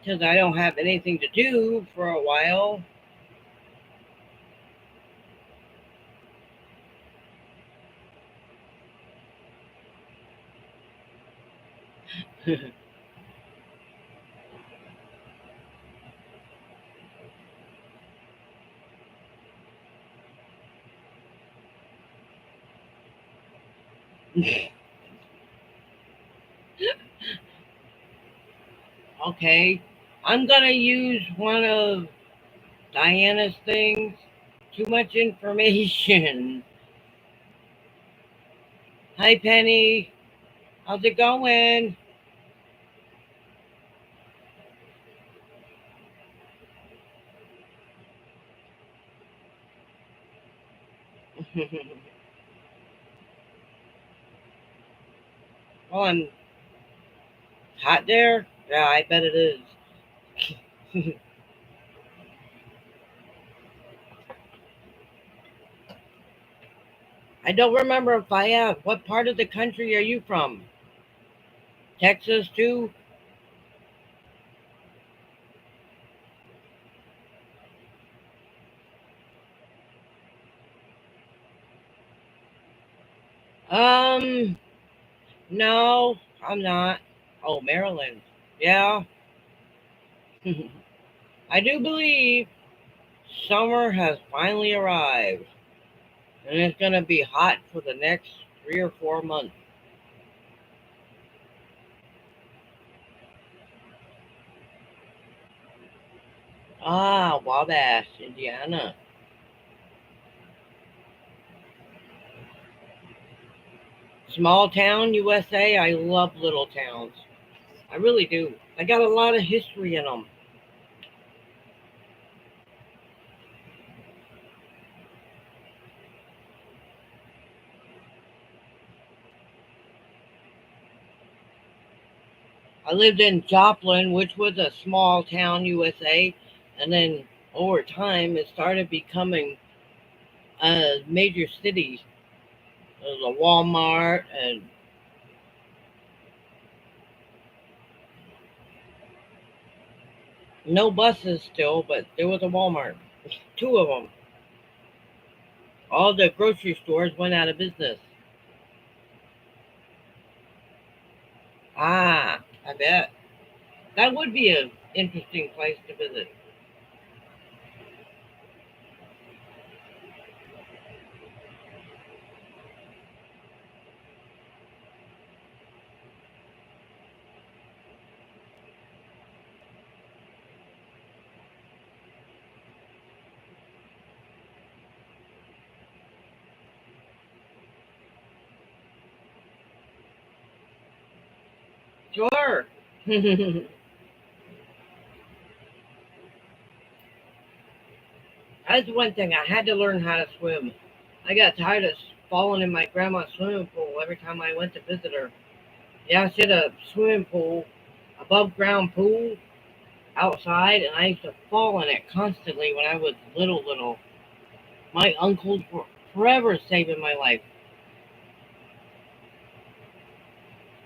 Because I don't have anything to do for a while. Okay, I'm gonna use one of Diana's things. Too much information. Hi, Penny. How's it going? Well, I'm hot there. Yeah, I bet it is. I don't remember if I have. What part of the country are you from? Texas too? Um, no, I'm not. Oh, Maryland. Yeah. I do believe summer has finally arrived, and it's gonna be hot for the next 3 or 4 months. Ah, Wabash, Indiana. Small town USA. I love little towns. I really do. I got a lot of history in them. I lived in Joplin, which was a small town USA, and then over time it started becoming a major city. There was a Walmart and no buses still, but there was a Walmart. Two of them. All the grocery stores went out of business. Ah, I bet. That would be an interesting place to visit. Sure. That's one thing. I had to learn how to swim. I got tired of falling in my grandma's swimming pool every time I went to visit her. Yeah, she had a swimming pool, above ground pool outside, and I used to fall in it constantly when I was little. My uncles were forever saving my life.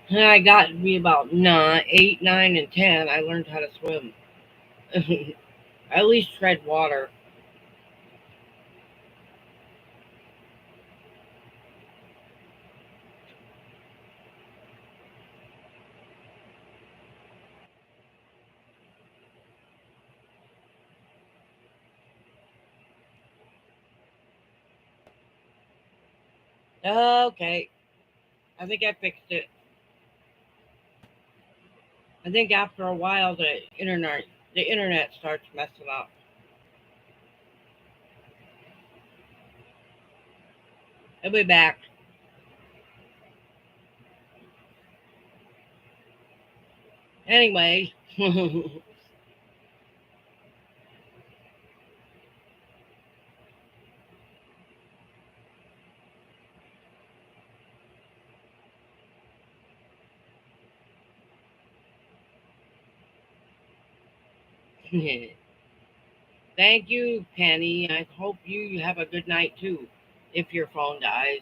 And I got to be about 8, 9, and 10. I learned how to swim. At least tread water. Okay, I think I fixed it. I think after a while the internet starts messing up. I'll be back. Anyway. Thank you, Penny. I hope you have a good night too. If your phone dies.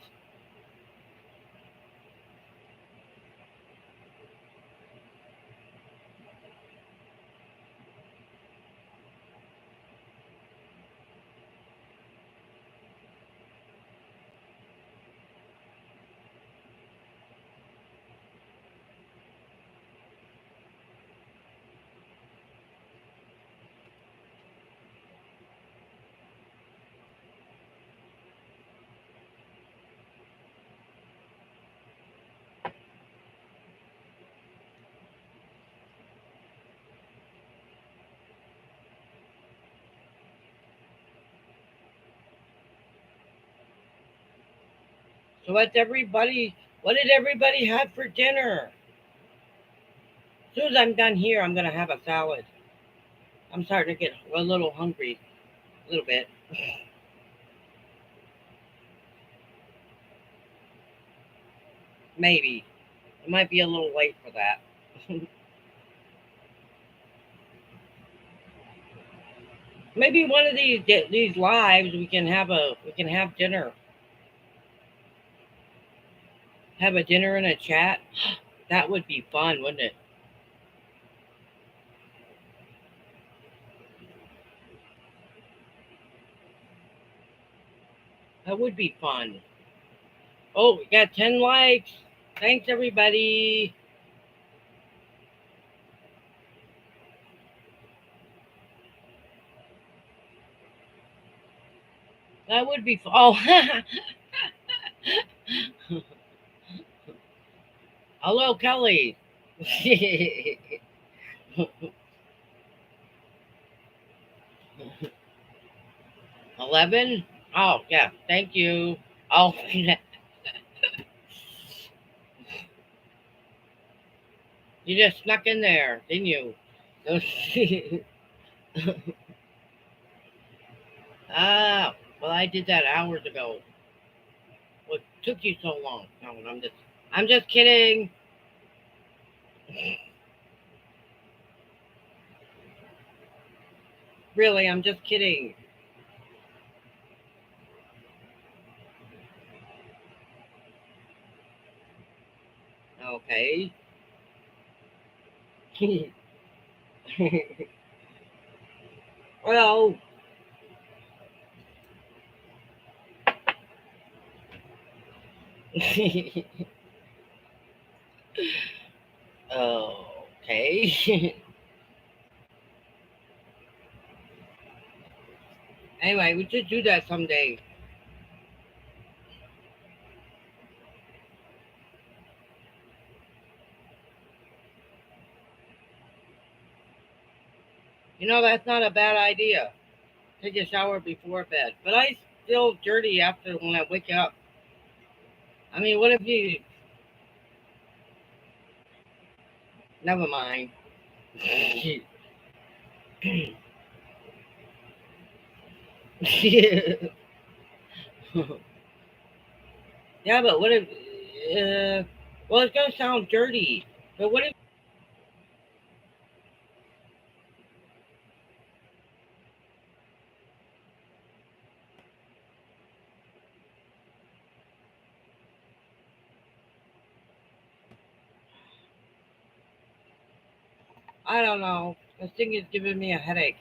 So what did everybody have for dinner? As soon as I'm done here, I'm gonna have a salad. I'm starting to get a little hungry, a little bit. Maybe it might be a little late for that. Maybe one of these lives we can have dinner, have a dinner and a chat. That would be fun, wouldn't it? That would be fun. Oh, we got 10 likes. Thanks everybody. That would be fun. Oh, hello, Kelly. 11. Oh yeah, thank you. Oh, you just snuck in there, didn't you? Ah, well, I did that hours ago. What took you so long? No, I'm just kidding. Really, I'm just kidding. Okay. Well, okay. Anyway, we should do that someday. That's not a bad idea. Take a shower before bed. But I feel dirty after when I wake up. I mean, what if you? Never mind. Yeah, but what if? Well, it's gonna sound dirty. But what if? I don't know. This thing is giving me a headache.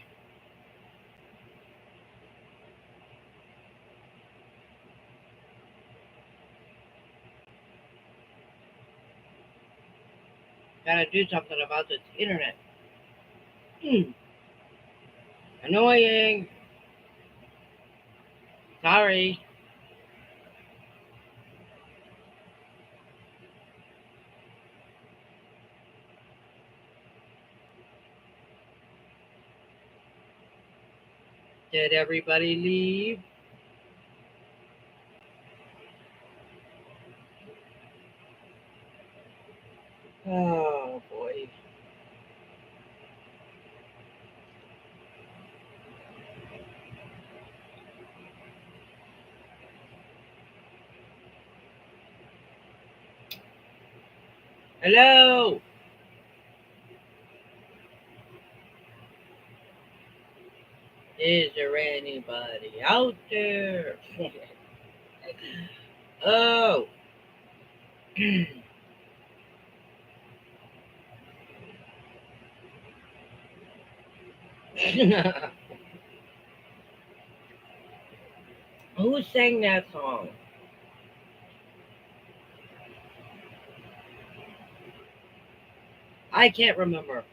Gotta do something about this internet. Hmm. Annoying. Sorry. Did everybody leave? Oh boy. Hello. Is there anybody out there? Oh. Who sang that song? I can't remember,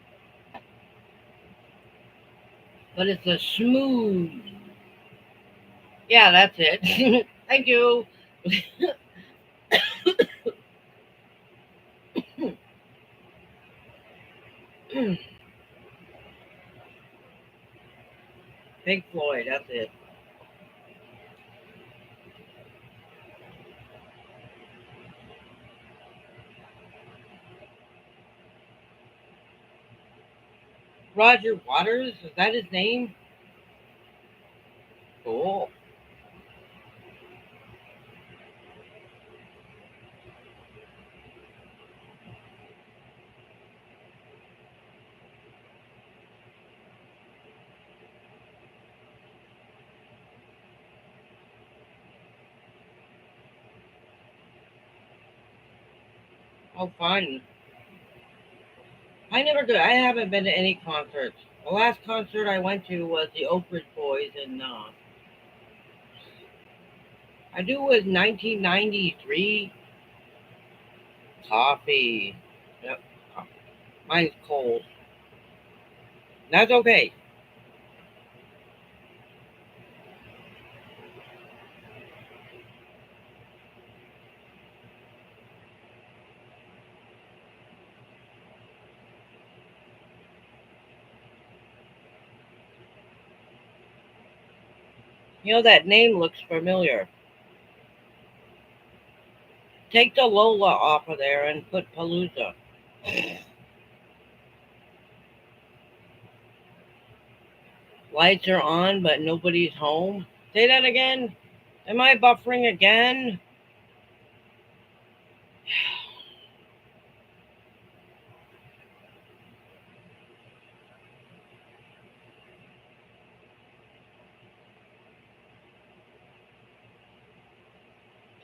but it's a smooth. Yeah, that's it. Thank you. Pink Floyd, that's it. Roger Waters, is that his name? Cool. Oh, fun. I never go. I haven't been to any concerts. The last concert I went to was the Oak Ridge Boys, and I do was 1993. Coffee. Yep. Mine's cold. That's okay. You know that name looks familiar. Take the Lola off of there and put Palooza. Lights are on, but nobody's home. Say that again. Am I buffering again?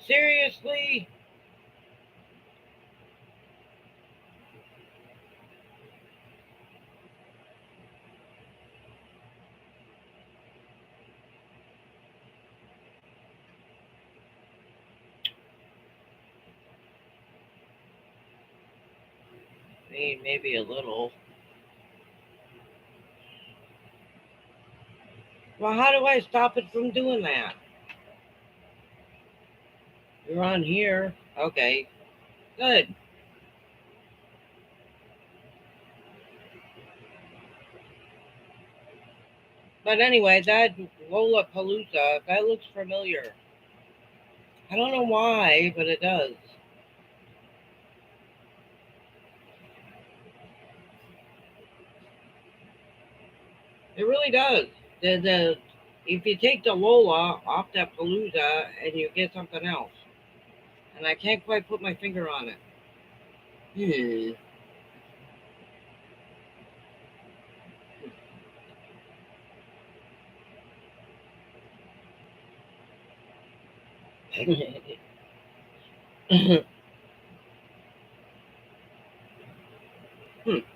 Seriously? Maybe a little. Well, how do I stop it from doing that? You're on here. Okay, good. But anyway, that Lollapalooza, that looks familiar. I don't know why, but it does. It really does. The if you take the Lola off that Palooza and you get something else, and I can't quite put my finger on it. Hmm. Hmm.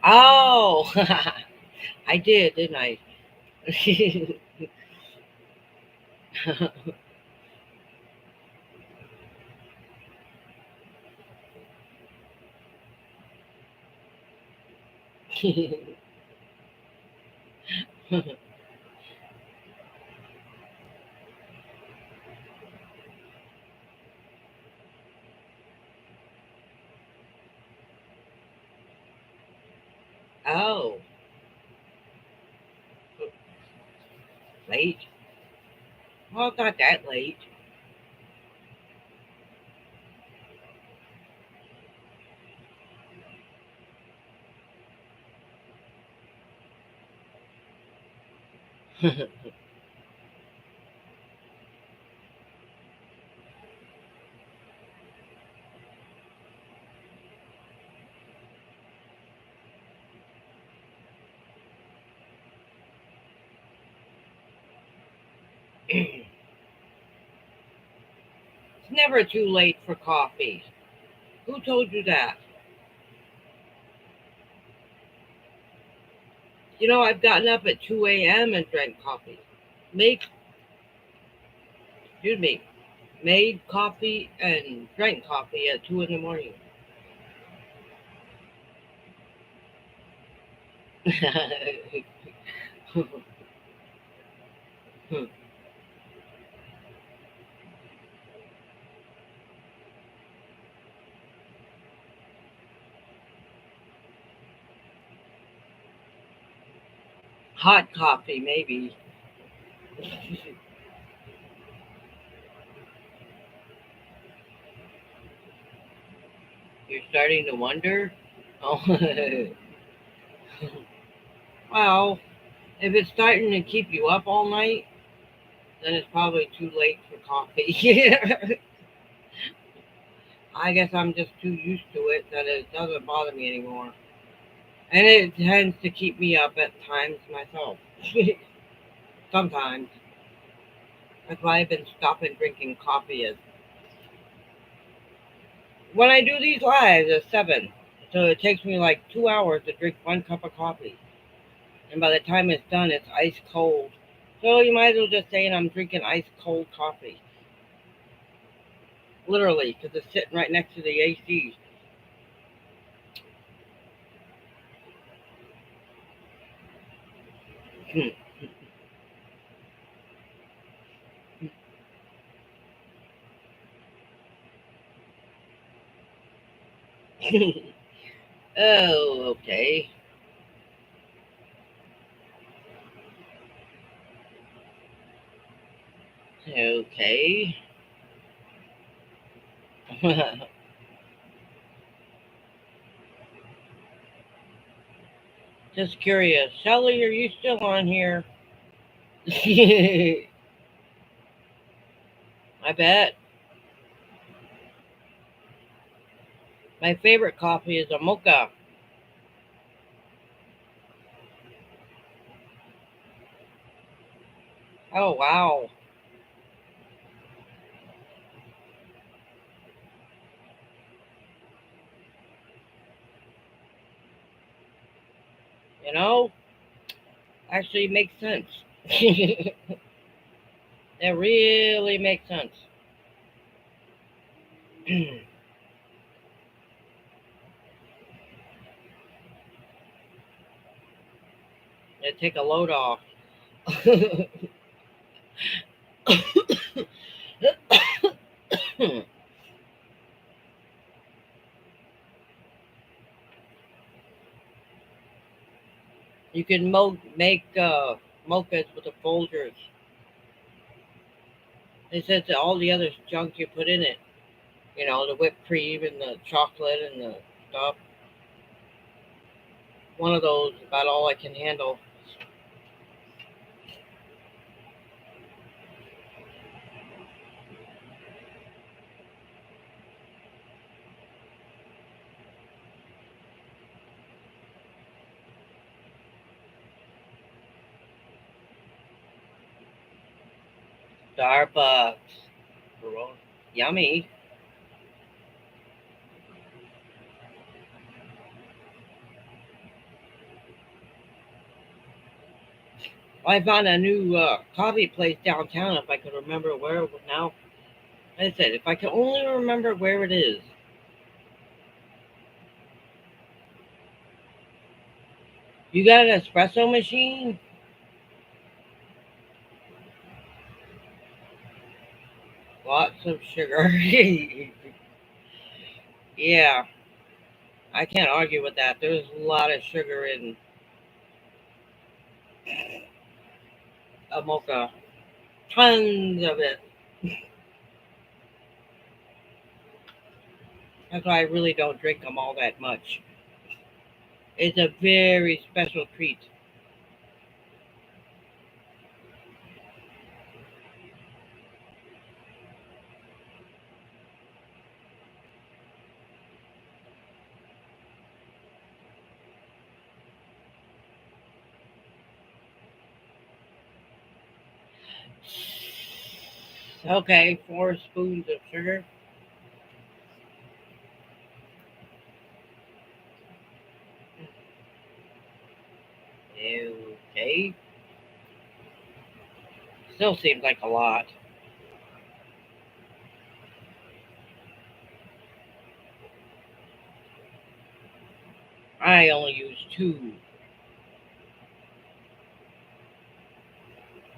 Oh, I did, didn't I? Oh, late? Well, it's not that late. It's never too late for coffee. Who told you that? You know, I've gotten up at 2 a.m. and drank coffee. Made, excuse me, made coffee and drank coffee at 2 in the morning. Hot coffee, maybe. You're starting to wonder? Oh, well, if it's starting to keep you up all night, then it's probably too late for coffee. I guess I'm just too used to it that it doesn't bother me anymore. And it tends to keep me up at times myself. Sometimes. That's why I've been stopping drinking coffee. Is when I do these lives at 7. So it takes me like 2 hours to drink one cup of coffee. And by the time it's done, it's ice cold. So you might as well just say I'm drinking ice cold coffee. Literally, because it's sitting right next to the AC. Oh, okay. Okay. Just curious. Shelly, are you still on here? I bet. My favorite coffee is a mocha. Oh, wow. You know, actually makes sense. It really makes sense. They take a load off. You can make mochas with the Folgers. They said that all the other junk you put in it, the whipped cream and the chocolate and the stuff. One of those is about all I can handle. Starbucks. Yummy. I found a new coffee place downtown. If I could remember where it was now. Like I said, if I could only remember where it is. You got an espresso machine? Lots of sugar. Yeah, I can't argue with that. There's a lot of sugar in a mocha. Tons of it. That's why I really don't drink them all that much. It's a very special treat. Okay, 4 spoons of sugar. Okay. Still seems like a lot. I only use two.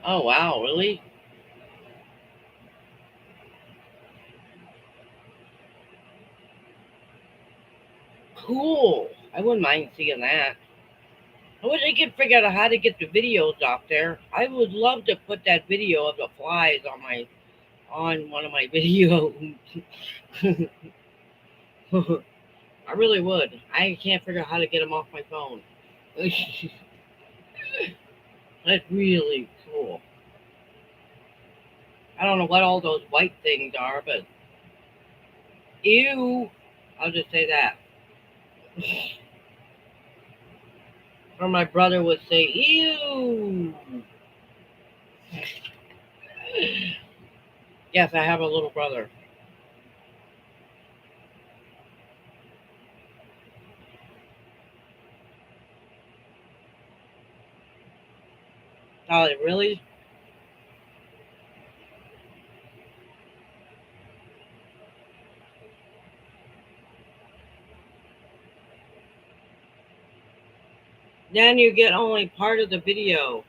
Oh wow, really? Cool. I wouldn't mind seeing that. I wish I could figure out how to get the videos out there. I would love to put that video of the flies on one of my videos. I really would. I can't figure out how to get them off my phone. That's really cool. I don't know what all those white things are, but ew. I'll just say that. Or my brother would say, ew. Yes, I have a little brother. Oh, really? Then you get only part of the video.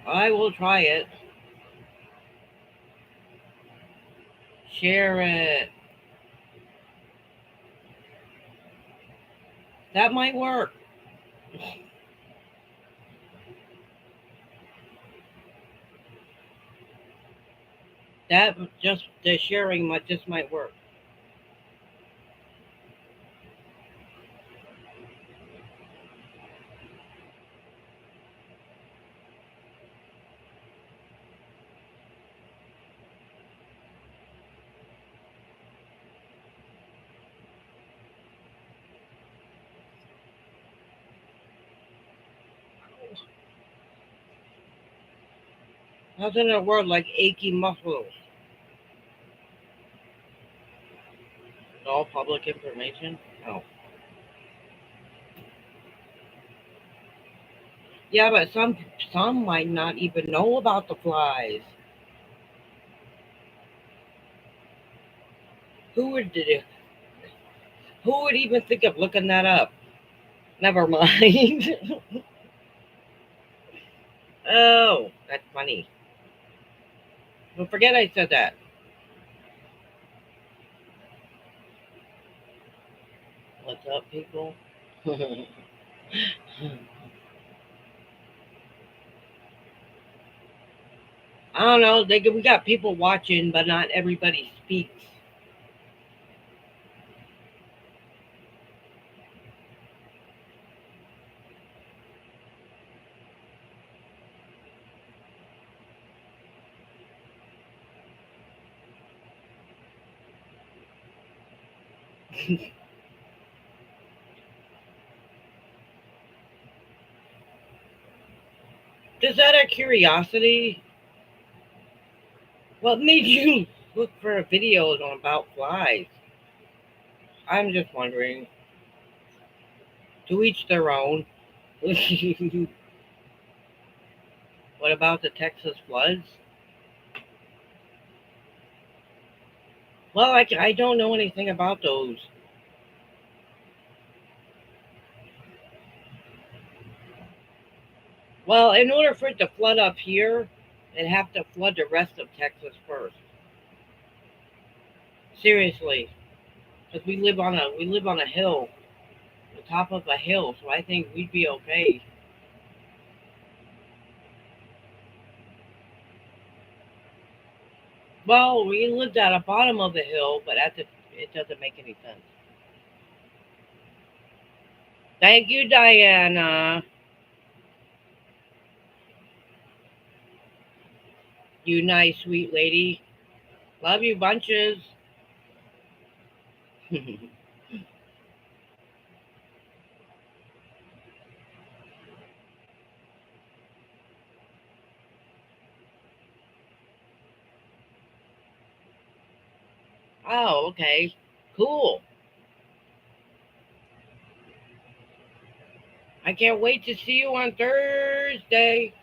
I will try it. Share it. That might work. That just the sharing might just might work. How's in a word like achy muscles? All public information? Oh. Yeah, but some might not even know about the flies. Who would who would even think of looking that up? Never mind. Oh, that's funny. Don't forget I said that. What's up, people? I don't know. We got people watching, but not everybody speaks. Just out of curiosity, what made you look for a video on about flies? I'm just wondering. To each their own. What about the Texas floods? Well, I don't know anything about those. Well, in order for it to flood up here, it'd have to flood the rest of Texas first. Seriously, because we live on a hill, the top of a hill, so I think we'd be okay. Well, we lived at the bottom of the hill, but it doesn't make any sense. Thank you, Diana. You nice, sweet lady. Love you bunches. Oh, okay. Cool. I can't wait to see you on Thursday.